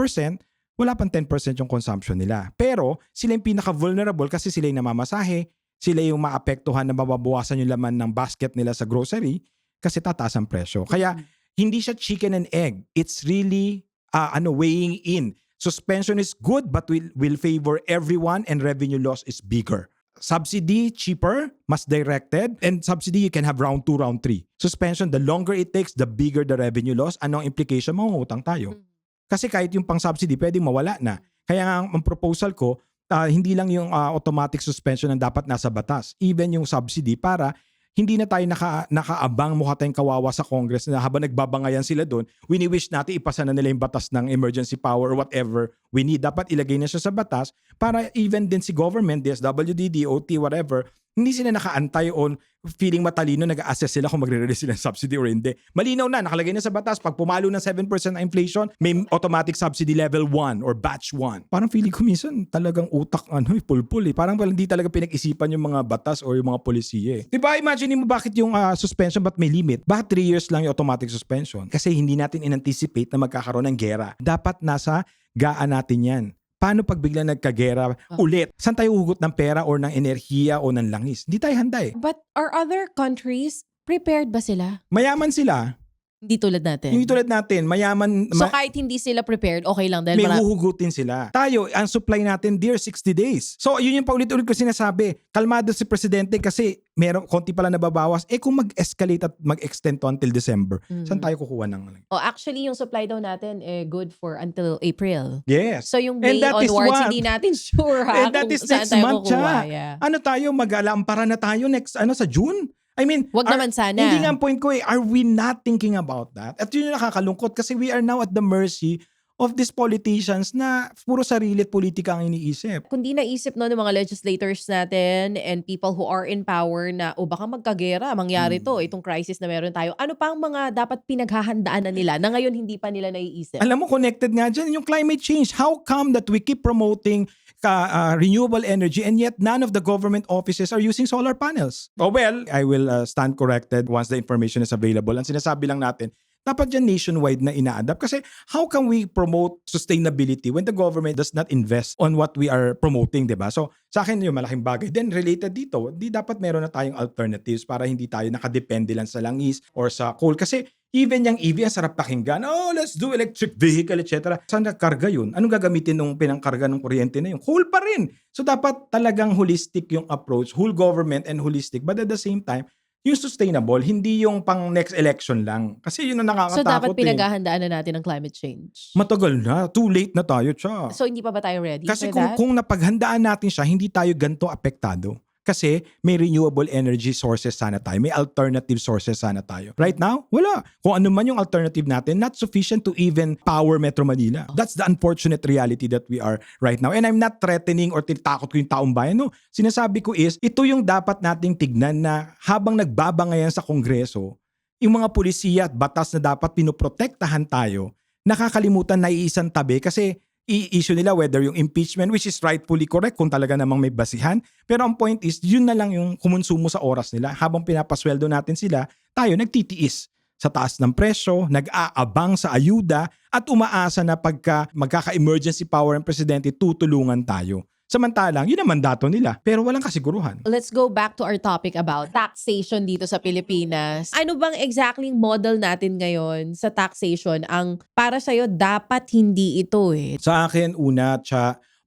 wala pang 10% yung consumption nila. Pero sila yung pinaka-vulnerable kasi sila yung namamasahe, sila yung maapektuhan na mababawasan yung laman ng basket nila sa grocery kasi tataas ang presyo. Kaya hindi siya chicken and egg. It's really weighing in. Suspension is good but will favor everyone and revenue loss is bigger. Subsidy, cheaper, mas directed, and subsidy you can have round 2, round 3. Suspension, the longer it takes, the bigger the revenue loss. Anong implication? Mangungutang tayo. Kasi kahit yung pang-subsidy, pwedeng mawala na. Kaya nga ang proposal ko, hindi lang yung automatic suspension ang dapat nasa batas. Even yung subsidy para hindi na tayo nakaabang, mukha tayong kawawa sa Congress na habang nagbabangayan sila doon, wini-wish natin ipasa na nila yung batas ng emergency power or whatever we need. Dapat ilagay na siya sa batas para even din si government, DSWD, DOT, whatever, hindi sila nakaantay on feeling matalino, nag-assess sila kung magre-release sila ng subsidy or hindi. Malinaw na, nakalagay na sa batas, pag pumalo ng 7% na inflation, may automatic subsidy level 1 or batch 1. Parang feeling ko minsan talagang utak, pulpul eh. Parang hindi talaga pinag-isipan yung mga batas or yung mga polisiye. Diba, imagine mo bakit yung suspension ba't may limit? Bakit 3 years lang yung automatic suspension? Kasi hindi natin in-anticipate na magkakaroon ng gera. Dapat nasa gaan natin yan. Paano pag biglang nagkagera ulit? Saan tayo hugot ng pera or ng enerhiya o ng langis? Hindi tayo handa eh. But are other countries prepared ba sila? Mayaman sila. Hindi tulad natin. Yung tulad natin, mayaman. So kahit hindi sila prepared, okay lang dahil may huhugutin sila. Tayo, ang supply natin, dear, 60 days. So yun yung paulit-ulit ko sinasabi. Kalmado si Presidente kasi meron konti pala nababawas. Kung mag-escalate at mag-extend to until December, saan tayo kukuha ng... actually, yung supply daw natin good for until April. Yes. So yung May onwards, hindi natin sure And that is saan next tayo month kukuha. siya. Yeah. Ano tayo, mag-alampara na tayo next, sa June? I mean, wag naman sana. Hindi nga ang point ko are we not thinking about that? At yun yung nakakalungkot kasi we are now at the mercy of these politicians na puro sarili at politika ang iniisip. Kundi naisip ng mga legislators natin and people who are in power na baka magkagera, mangyari to, itong crisis na meron tayo. Ano pa ang mga dapat pinaghahandaan na nila na ngayon hindi pa nila naiisip? Alam mo, connected nga dyan, yung climate change. How come that we keep promoting renewable energy and yet none of the government offices are using solar panels? Oh well, I will stand corrected once the information is available. Ang sinasabi lang natin, dapat dyan nationwide na ina-adapt. Kasi how can we promote sustainability when the government does not invest on what we are promoting, diba? So sa akin yung malaking bagay. Then related dito, di dapat meron na tayong alternatives para hindi tayo nakadepende lang sa langis or sa coal. Kasi even yung EV, ang sarap pakinggan. Oh, let's do electric vehicle, etc. Saan nagkarga yun? Anong gagamitin nung pinangkarga ng kuryente na yun? Coal pa rin. So dapat talagang holistic yung approach, whole government and holistic. But at the same time, yung sustainable, hindi yung pang next election lang. Kasi yun ang nakakatakot. So dapat pinaghahandaan na natin ang climate change. Matagal na. Too late na tayo, siya. So hindi pa ba tayo ready Kasi for that? kung napaghandaan natin siya, hindi tayo ganito apektado. Kasi may renewable energy sources sana tayo. May alternative sources sana tayo. Right now, wala. Kung ano man yung alternative natin, not sufficient to even power Metro Manila. That's the unfortunate reality that we are right now. And I'm not threatening or tinatakot ko yung taong bayan. No. Sinasabi ko is, ito yung dapat nating tignan na habang nagbabangayan sa Kongreso, yung mga pulisiya at batas na dapat pinoprotektahan tayo, nakakalimutan na iisang tabi kasi i-issue nila whether yung impeachment, which is rightfully correct kung talaga namang may basihan. Pero ang point is, yun na lang yung kumonsumo sa oras nila. Habang pinapasweldo natin sila, tayo nagtitiis sa taas ng presyo, nag-aabang sa ayuda, at umaasa na pagka magkaka-emergency power ang presidente, tutulungan tayo. Samantalang, yun ang mandato nila. Pero walang kasiguruhan. Let's go back to our topic about taxation dito sa Pilipinas. Ano bang exactly model natin ngayon sa taxation ang para sa'yo dapat hindi ito eh? Sa akin, una,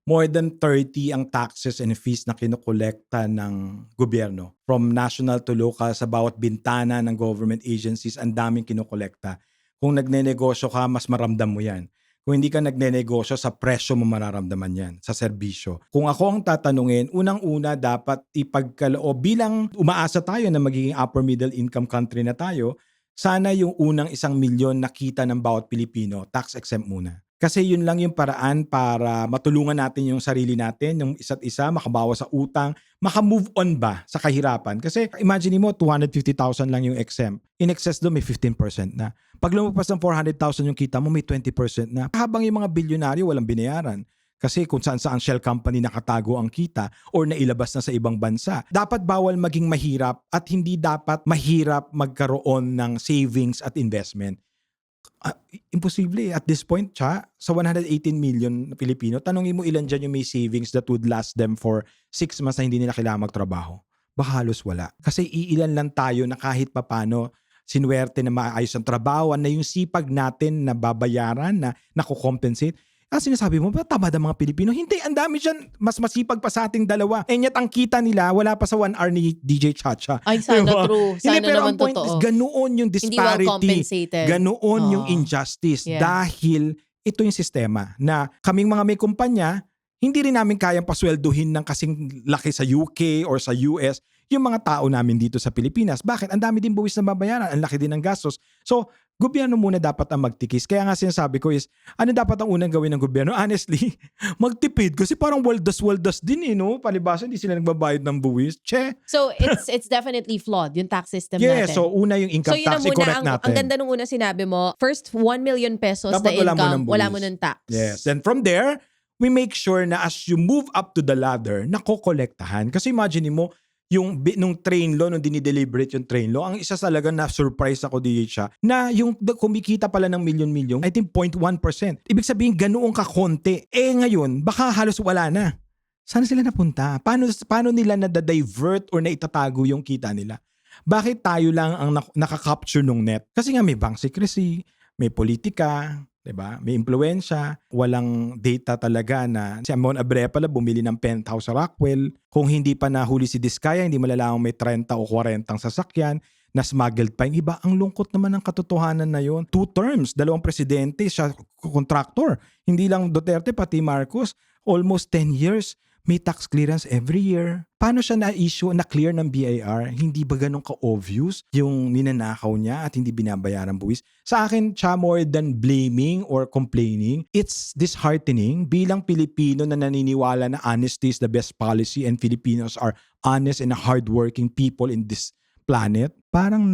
more than 30 ang taxes and fees na kinokolekta ng gobyerno. From national to local, sa bawat bintana ng government agencies, ang daming kinokolekta. Kung nagnenegosyo ka, mas maramdam mo yan. Kung hindi ka nagnenegosyo, sa presyo mo mararamdaman yan, sa serbisyo. Kung ako ang tatanungin, unang-una dapat ipagkaloob, bilang umaasa tayo na magiging upper middle income country na tayo, sana yung unang 1 milyon na kita ng bawat Pilipino, tax exempt muna. Kasi yun lang yung paraan para matulungan natin yung sarili natin, yung isa't isa, makabawas sa utang, makamove on ba sa kahirapan. Kasi imagine mo, 250,000 lang yung exempt. In excess doon, may 15% na. Pag lumagpas ng 400,000 yung kita mo, may 20% na. Habang yung mga bilyonaryo walang binayaran. Kasi kung saan-saan shell company nakatago ang kita or nailabas na sa ibang bansa. Dapat bawal maging mahirap at hindi dapat mahirap magkaroon ng savings at investment. Imposible at this point, sa 118 million na Pilipino, tanongin mo ilan dyan yung may savings that would last them for 6 months na hindi nila kailangan magtrabaho. Baka halos wala. Kasi iilan lang tayo na kahit papano sinuwerte na maayos ang trabaho na yung sipag natin na babayaran, na nakukompensate. Ang sinasabi mo, ba tamad ang mga Pilipino? Hindi, ang dami dyan. Mas masipag pa sa ating dalawa. And yet, ang kita nila, wala pa sa 1 hour ni DJ Chacha. Ay, sana Diba? true. Sana Hindi, pero naman ang point totoo. is, ganoon yung Hindi well disparity. compensated. Ganoon yung Oo. injustice. Yeah. Dahil ito yung sistema na kaming mga may kumpanya, hindi rin namin kayang pasweldohin ng kasing laki sa UK or sa US yung mga tao namin dito sa Pilipinas. Bakit? Ang dami din buwis na babayaran. Ang laki din ng gastos. So, gobyerno muna dapat ang magtikis. Kaya nga sinasabi ko is, ano dapat ang unang gawin ng gobyerno? Honestly, magtipid. Kasi parang waldas-waldas din no? Palibasa, hindi sila nagbabayad ng buwis. Che. So, it's definitely flawed, yung tax system Yeah, natin. so una yung income So, yun tax, na muna, i-correct natin. ang ganda nung una sinabi mo, first 1 million pesos Dapat na wala mo ng income, buwis. wala mo ng tax. Yes. And from there, we make sure na as you move up to the ladder, nakokolektahan. Kasi imagine mo, yung nung train law, nung dinideliberate yung train law, ang isa talaga na surprise ako siya, na yung kumikita pala ng milyon-milyon, I think 0.1%. Ibig sabihin, ganoon kakonti. Ngayon, baka halos wala na. Saan sila napunta? Paano nila na-divert or naitatago yung kita nila? Bakit tayo lang ang nakakapture nung net? Kasi nga may bank secrecy, may politika, diba? May impluensya, walang data talaga na si Amon Abre pala bumili ng penthouse sa Rockwell. Kung hindi pa nahuli si Diskaya, hindi malalaman may 30 o 40 sasakyan na smuggled pa yung iba. Ang lungkot naman ng katotohanan na yon. 2 terms, 2 presidente, siya contractor. Hindi lang Duterte, pati Marcos, almost 10 years. May tax clearance every year. Paano siya na-issue, na-clear ng BIR? Hindi ba ganun ka-obvious yung ninanakaw niya at hindi binabayaran buwis? Sa akin, siya more than blaming or complaining, it's disheartening bilang Pilipino na naniniwala na honesty is the best policy and Filipinos are honest and hardworking people in this planet. Parang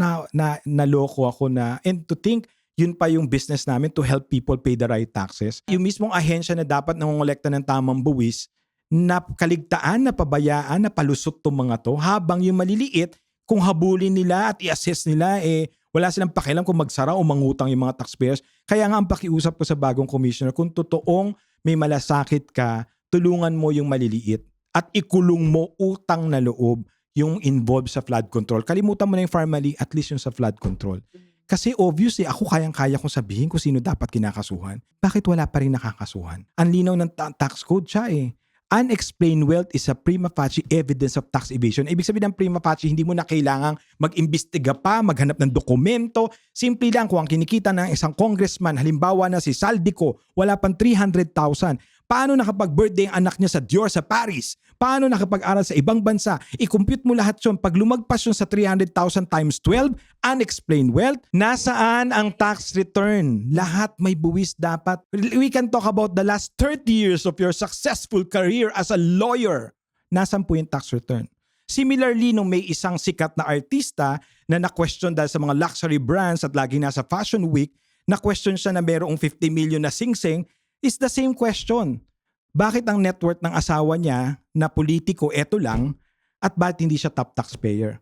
naloko ako na, and to think, yun pa yung business namin to help people pay the right taxes. Yung mismong ahensya na dapat nangongolekta ng tamang buwis, na kaligtaan, na pabayaan, na palusot tong mga to, habang yung maliliit, kung habulin nila at i-assess nila, wala silang pakialam kung magsara o mangutang yung mga taxpayers. Kaya nga ang pakiusap ko sa bagong commissioner, kung totoong may malasakit ka, tulungan mo yung maliliit at ikulong mo utang na loob yung involved sa flood control. Kalimutan mo na yung family, at least yung sa flood control. Kasi obviously, ako kayang-kaya kong sabihin kung sino dapat kinakasuhan. Bakit wala pa rin nakakasuhan? Ang linaw ng tax code siya Unexplained wealth is a prima facie evidence of tax evasion. Ibig sabihin ng prima facie, hindi mo na kailangang mag-imbestiga pa, maghanap ng dokumento. Simple lang kung ang kinikita ng isang congressman, halimbawa na si Saldico, wala pang 300,000. Paano nakapag-birthday ang anak niya sa Dior sa Paris? Paano nakapag-aral sa ibang bansa? I-compute mo lahat yun. Pag lumagpas yun sa 300,000 times 12, unexplained wealth, nasaan ang tax return? Lahat may buwis dapat. We can talk about the last 30 years of your successful career as a lawyer. Nasaan po yung tax return? Similarly, nung may isang sikat na artista na na-question dahil sa mga luxury brands at lagi nasa Fashion Week, na-question siya na mayroong 50 million na sing-sing, is the same question. Bakit ang net worth ng asawa niya na politiko eto lang at bakit hindi siya top taxpayer?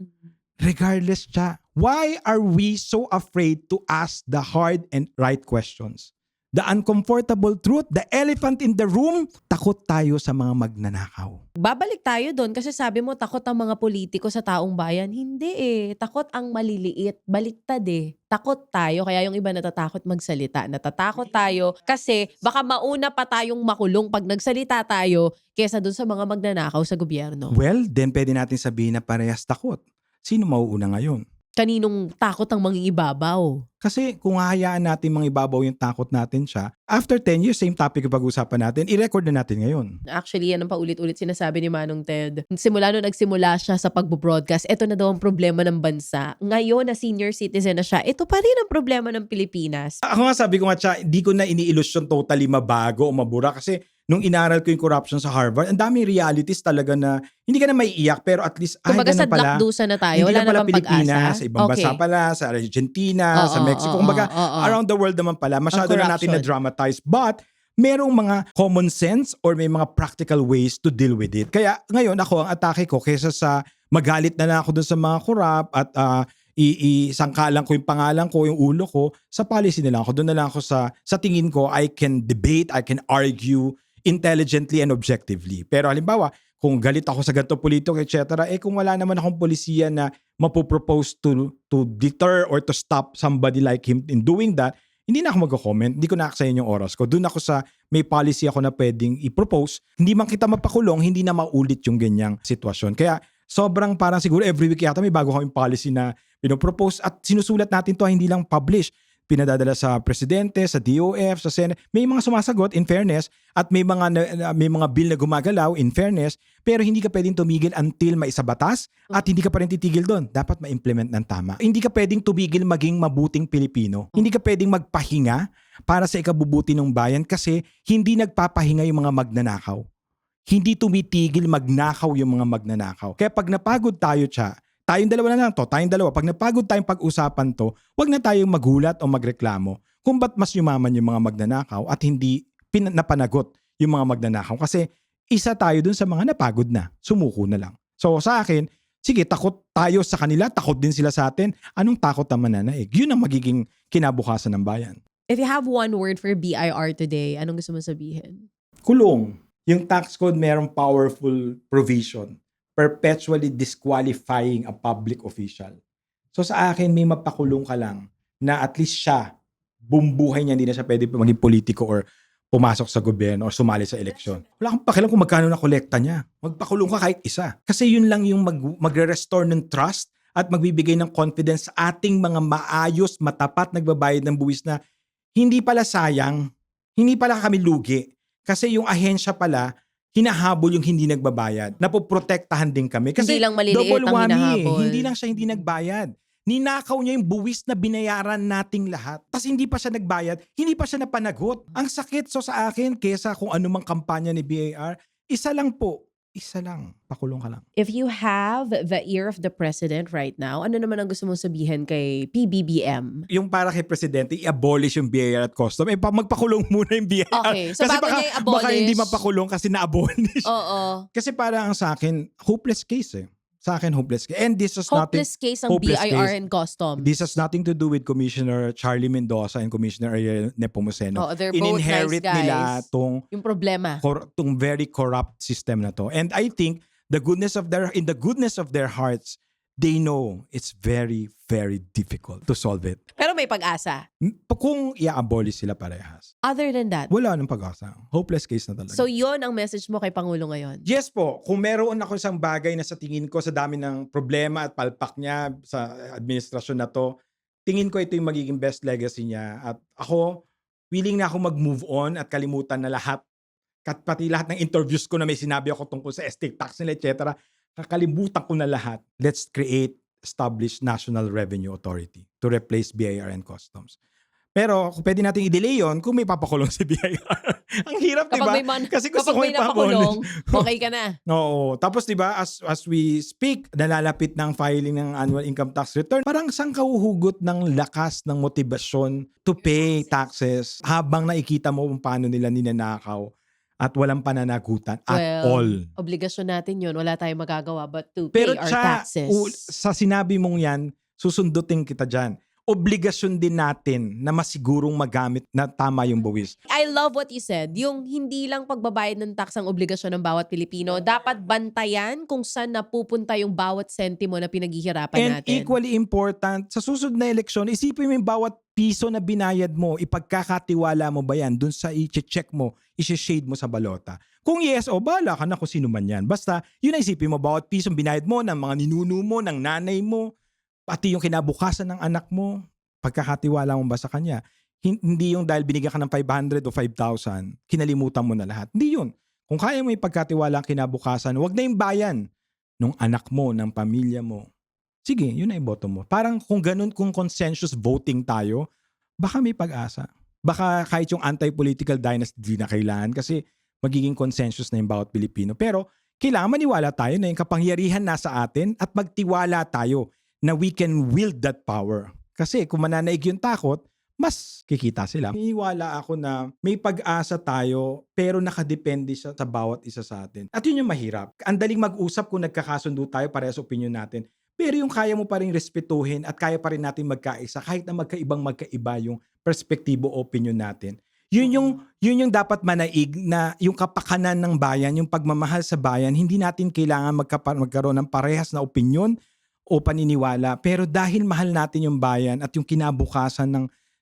Regardless siya. Why are we so afraid to ask the hard and right questions? The uncomfortable truth, the elephant in the room, takot tayo sa mga magnanakaw. Babalik tayo doon kasi sabi mo takot ang mga politiko sa taong bayan. Hindi takot ang maliliit. Baliktad Takot tayo kaya yung iba natatakot magsalita. Natatakot tayo kasi baka mauna pa tayong makulong pag nagsalita tayo kesa doon sa mga magnanakaw sa gobyerno. Well, then pwede natin sabihin na parehas takot. Sino mauuna ngayon? Kaninong takot ang mangingibabaw? Kasi kung hahayaan natin mga ibabaw yung takot natin siya, after 10 years, same topic yung pag-usapan natin, i-record na natin ngayon. Actually, yan ang paulit-ulit sinasabi ni Manong Ted. Simula nung nagsimula siya sa pagbo-broadcast, ito na daw ang problema ng bansa. Ngayon na senior citizen na siya, ito pa rin ang problema ng Pilipinas. Ako nga sabi ko nga siya, di ko na ini-illusion totally mabago o mabura kasi nung inaral ko yung corruption sa Harvard, ang daming realities talaga na hindi ka na maiiyak pero at least Kumbaga sa ganun pala. dakdusa na tayo, Hindi wala na pala na bang Pilipinas, pag-asa. sa ibang bansa pala, sa Argentina, sa Mexico. Kumbaga, around the world naman pala, masyado na natin na-dramatize. But, merong mga common sense or may mga practical ways to deal with it. Kaya ngayon ako, ang atake ko, kesa sa magalit na lang ako dun sa mga korap at isangkalan ko yung pangalan ko, yung ulo ko, sa policy na lang ako. Doon na lang ako sa tingin ko, I can debate, I can argue intelligently and objectively. Pero halimbawa, kung galit ako sa ganito politiko, etc., kung wala naman akong polisiya na mapopropose to deter or to stop somebody like him in doing that, hindi na ako mag-comment, hindi ko na-aksayin yung oras ko. Doon ako sa may policy ako na pwedeng i-propose, hindi man kita mapakulong, hindi na maulit yung ganyang sitwasyon. Kaya sobrang parang siguro every week yata may bago kaming policy na pinopropose at sinusulat natin to, hindi lang publish. Pinadadala sa presidente, sa DOF, sa Senate. May mga sumasagot in fairness at may mga bill na gumagalaw in fairness, pero hindi ka pwedeng tumigil until maisabatas at hindi ka pa rin titigil doon. Dapat ma-implement ng tama. Hindi ka pwedeng tumigil maging mabuting Pilipino. Hindi ka pwedeng magpahinga para sa ikabubuti ng bayan kasi hindi nagpapahinga yung mga magnanakaw. Hindi tumitigil magnakaw yung mga magnanakaw. Kaya pag napagod tayo tayong dalawa na lang to, pag napagod tayong pag-usapan to, wag na tayong magulat o magreklamo kung ba't mas yumaman yung mga magnanakaw at hindi napanagot yung mga magnanakaw. Kasi isa tayo dun sa mga napagod na, sumuko na lang. So sa akin, sige, takot tayo sa kanila, takot din sila sa atin. Anong takot na mananaig? Yun ang magiging kinabukasan ng bayan. If you have one word for BIR today, anong gusto mo sabihin? Kulong. Yung tax code merong powerful provision perpetually disqualifying a public official. So sa akin, may mapakulong ka lang na at least siya, bumbuhay niya, hindi na siya pwede maging politiko or pumasok sa gobyerno or sumali sa eleksyon. Wala kang pakialam kung magkano na kolekta niya. Magpakulong ka kahit isa. Kasi yun lang yung magre-restore ng trust at magbibigay ng confidence sa ating mga maayos, matapat, nagbabayad ng buwis na hindi pala sayang, hindi pala kami lugi. Kasi yung ahensya pala, hinahabol yung hindi nagbabayad. Napoprotektahan din kami. Kasi hindi lang maliliit double ang whammy hinahabol. Hindi lang siya hindi nagbayad. Ninakaw niya yung buwis na binayaran nating lahat. Tapos hindi pa siya nagbayad, hindi pa siya napanagot. Ang sakit sa akin kesa kung anumang kampanya ni BIR, isa lang, pakulong ka lang. If you have the ear of the president right now, ano naman ang gusto mong sabihin kay PBBM? Yung para kay presidente, i-abolish yung BIR at custom. Magpakulong muna yung BIR. Okay, so kasi bago niya i-abolish. baka hindi mapakulong kasi na-abolish. Oo. Kasi para ang sa akin, hopeless case Sa akin, hopeless case. And this is hopeless case ang hopeless BIR case. and customs. This has nothing to do with Commissioner Charlie Mendoza and Commissioner Ariel Nepomuceno. They're both In-inherit nice guys. nila tong Yung problema. very corrupt system na to. And I think in the goodness of their hearts, they know it's very, very difficult to solve it. Pero may pag-asa. Kung i-abolish sila parehas, Other than that. wala nang pag-asa. Hopeless case na talaga. So yon ang message mo kay Pangulo ngayon. Yes po, kung meron ako isang bagay na sa tingin ko sa dami ng problema at palpak niya sa administrasyon na to, tingin ko ito yung magiging best legacy niya. At ako, willing na ako mag-move on at kalimutan na lahat. Pati lahat ng interviews ko na may sinabi ako tungkol sa estate tax nila, etc. Kakalimutan ko na lahat. Let's establish National Revenue Authority to replace BIR and Customs. Pero kung pwede natin i-delay yun, kung may papakulong si BIR. Ang hirap, di ba? Kasi gusto ko may napakulong, ipa-abolish. okay ka na. Oo. Tapos di ba, as we speak, nalalapit ng filing ng annual income tax return. Parang saan kahuhugot ng lakas ng motibasyon to pay taxes habang nakikita mo kung paano nila ninanakaw at walang pananagutan at all. Obligasyon natin yun. Wala tayong magagawa but to Pero pay our taxes. sa sinabi mong yan, susundutin kita dyan. obligasyon din natin na masigurong magamit na tama yung buwis. I love what you said. Yung hindi lang pagbabayad ng tax ang obligasyon ng bawat Pilipino. Dapat bantayan kung saan napupunta yung bawat sentimo na pinaghihirapan And natin. equally important, sa susunod na eleksyon, isipin mo yung bawat piso na binayad mo, ipagkakatiwala mo ba yan dun sa i-check mo, i-shade mo sa balota. Kung yes, o bahala ka na kung sino man yan. Basta, yun na isipin mo, bawat pisong binayad mo ng mga ninuno mo, ng nanay mo, pati yung kinabukasan ng anak mo, pagkakatiwala mo ba sa kanya? Hindi yung dahil binigyan ka ng 500 o 5,000, kinalimutan mo na lahat. Hindi yun. Kung kaya mo ipagkatiwala ang kinabukasan, wag na yung bayan ng anak mo, ng pamilya mo. Sige, yun na iboto mo. Parang kung ganun, kung consensus voting tayo, baka may pag-asa. Baka kahit yung anti-political dynasty di na kailangan kasi magiging consensus na yung bawat Pilipino. Pero kailangan maniwala tayo na yung kapangyarihan nasa atin at magtiwala tayo na we can wield that power. Kasi kung mananaig yung takot, mas kikita sila. Iniwala ako na may pag-asa tayo pero nakadepende siya sa bawat isa sa atin. At yun yung mahirap. Ang daling mag-usap kung nagkakasundo tayo parehas opinion natin. Pero yung kaya mo pa rin respetuhin at kaya pa rin natin magkaisa kahit na magkaiba yung perspektibo o opinion natin. Yun yung dapat manaig na yung kapakanan ng bayan, yung pagmamahal sa bayan, hindi natin kailangan magkaroon ng parehas na opinion o paniniwala. Pero dahil mahal natin yung bayan at yung kinabukasan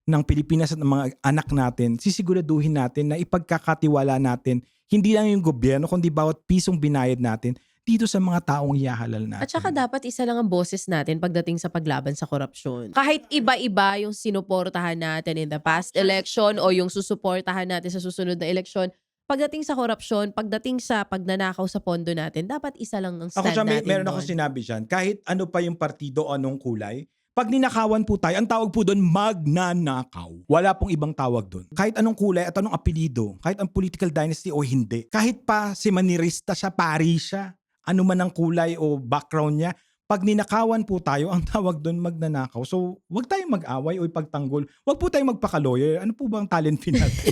ng Pilipinas at ng mga anak natin, sisiguraduhin natin na ipagkakatiwala natin hindi lang yung gobyerno kundi bawat pisong binayad natin dito sa mga taong ihahalal natin. At saka dapat isa lang ang boses natin pagdating sa paglaban sa korupsyon. Kahit iba-iba yung sinuportahan natin in the past election o yung susuportahan natin sa susunod na eleksyon, pagdating sa korupsyon, pagdating sa pagnanakaw sa pondo natin, dapat isa lang ang stand Ako siya, natin meron doon. ako sinabi dyan, kahit ano pa yung partido o anong kulay, pag ninakawan po tayo, ang tawag po doon, magnanakaw. Wala pong ibang tawag doon. Kahit anong kulay at anong apelido, kahit ang political dynasty o hindi, kahit pa si manirista siya, pari siya, ano man ang kulay o background niya, pag ninakawan po tayo, ang tawag doon magnanakaw. So, wag tayong mag-away o ipagtanggol. Wag po tayong magpaka-lawyer. Ano po ba ang talent fee natin?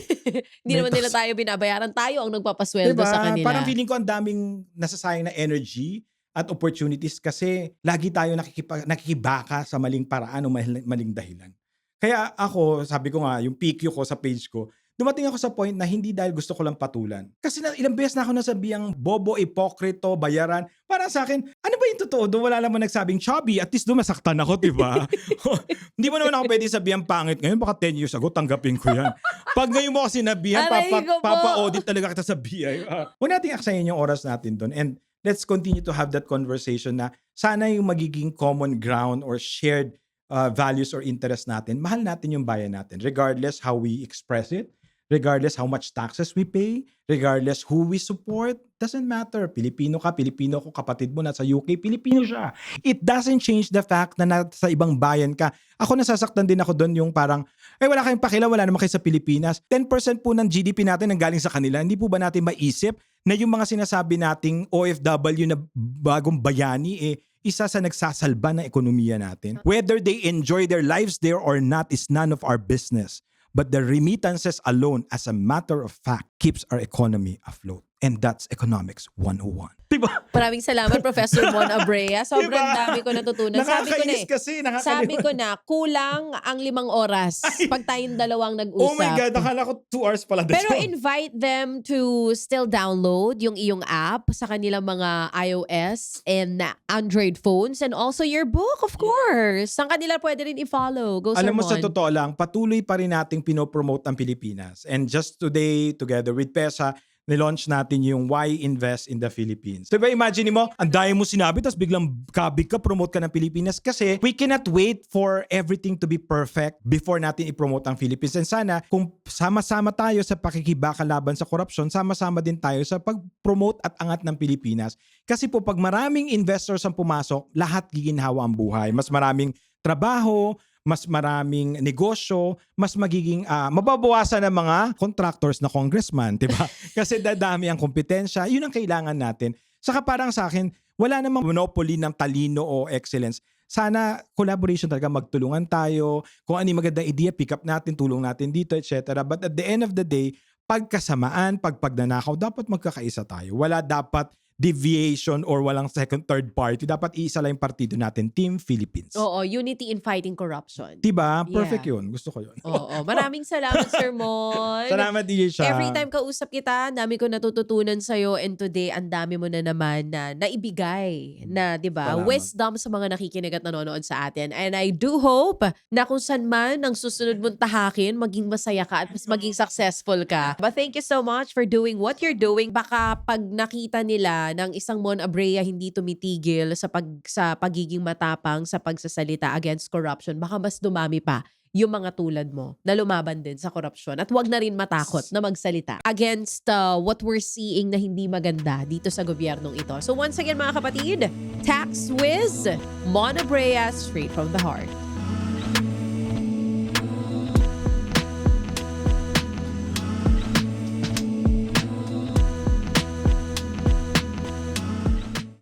Hindi naman nila tayo binabayaran, tayo ang nagpapasweldo sa kanila. Parang feeling ko ang daming nasasayang na energy at opportunities kasi lagi tayo nakikibaka sa maling paraan o maling dahilan. Kaya ako, sabi ko nga, yung PQ ko sa page ko, dumating ako sa point na hindi dahil gusto ko lang patulan. Kasi ilang beses na ako nasabihang bobo, ipokrito, bayaran. Para sa akin, ano ba yung totoo? Doon wala naman nagsabing chubby. At least doon masaktan ako, diba? Hindi mo naman ako pwede sabihan pangit ngayon. Baka 10 years ago, tanggapin ko yan. Pag ngayon mo ako sinabihan, Aray ko po. papa-audit talaga kita sa BI. Huwag natin aksayin yung oras natin doon. And let's continue to have that conversation na sana yung magiging common ground or shared values or interests natin. Mahal natin yung bayan natin. Regardless how we express it, regardless how much taxes we pay, regardless who we support, doesn't matter. Pilipino ka, Pilipino ko, kapatid mo nasa UK, Pilipino siya. It doesn't change the fact na nasa ibang bayan ka. Ako nasasaktan din ako doon yung parang, wala kayong pakila, wala naman kayo sa Pilipinas. 10% po ng GDP natin ang galing sa kanila. Hindi po ba natin maisip na yung mga sinasabi nating OFW na bagong bayani, isa sa nagsasalba ng ekonomiya natin? Whether they enjoy their lives there or not is none of our business. But the remittances alone, as a matter of fact, keeps our economy afloat. And that's Economics 101. Diba? Maraming salamat, Professor Mon Abrea. Sobrang Diba? dami ko natutunan. Nakakainis kasi, Sabi ko na, kulang ang 5 oras pag tayong dalawang nag-usap. Oh my God, akala ko 2 hours pala. Pero invite them to still download yung iyong app sa kanilang mga iOS and Android phones and also your book, of course. Saan kanila pwede rin i-follow? Go, Sir Alam mo, sa Mon. totoo lang, patuloy pa rin nating pinopromote ang Pilipinas. And just today, together with PESA, nilaunch natin yung Why Invest in the Philippines. Diba, imagine mo, ang daya mo sinabi, tapos biglang kabig ka, promote ka ng Pilipinas kasi we cannot wait for everything to be perfect before natin i-promote ang Philippines. And sana, kung sama-sama tayo sa pakikibaka laban sa korupsyon, sama-sama din tayo sa pag-promote at angat ng Pilipinas. Kasi po, pag maraming investors ang pumasok, lahat giginhawa ang buhay. Mas maraming trabaho, mas maraming negosyo, mas magiging mababawasan ng mga contractors na congressman, 'di ba? Kasi dadami ang kompetensya, 'yun ang kailangan natin. Saka parang sa akin, wala namang monopoly ng talino o excellence. Sana collaboration talaga, magtulungan tayo. Kung ano yung magandang idea, pick up natin, tulong natin dito, etc. But at the end of the day, pagkasamaan, pagpagnanakaw, dapat magkakaisa tayo. Wala dapat deviation or walang second, third party. Dapat iisa lang yung partido natin, Team Philippines. Oo, unity in fighting corruption. Diba? Yeah. Perfect yun. Gusto ko yun. Oo, maraming salamat, Sir Mon. Salamat, DJ Sha. Every time kausap kita, dami ko natututunan sa'yo, and today, ang dami mo na naman na naibigay na, di ba, Salamat. wisdom sa mga nakikinig at nanonood sa atin. And I do hope na kung saan man ang susunod mong tahakin, maging masaya ka at mas maging successful ka. But thank you so much for doing what you're doing. Baka pag nakita nila ng isang Mon Abrea hindi tumitigil sa pagiging matapang sa pagsasalita against corruption, baka mas dumami pa yung mga tulad mo na lumaban din sa korupsyon. At wag na rin matakot na magsalita against what we're seeing na hindi maganda dito sa gobyernong ito. So once again mga kapatid, Tax Wiz, Mon Abrea, straight from the heart.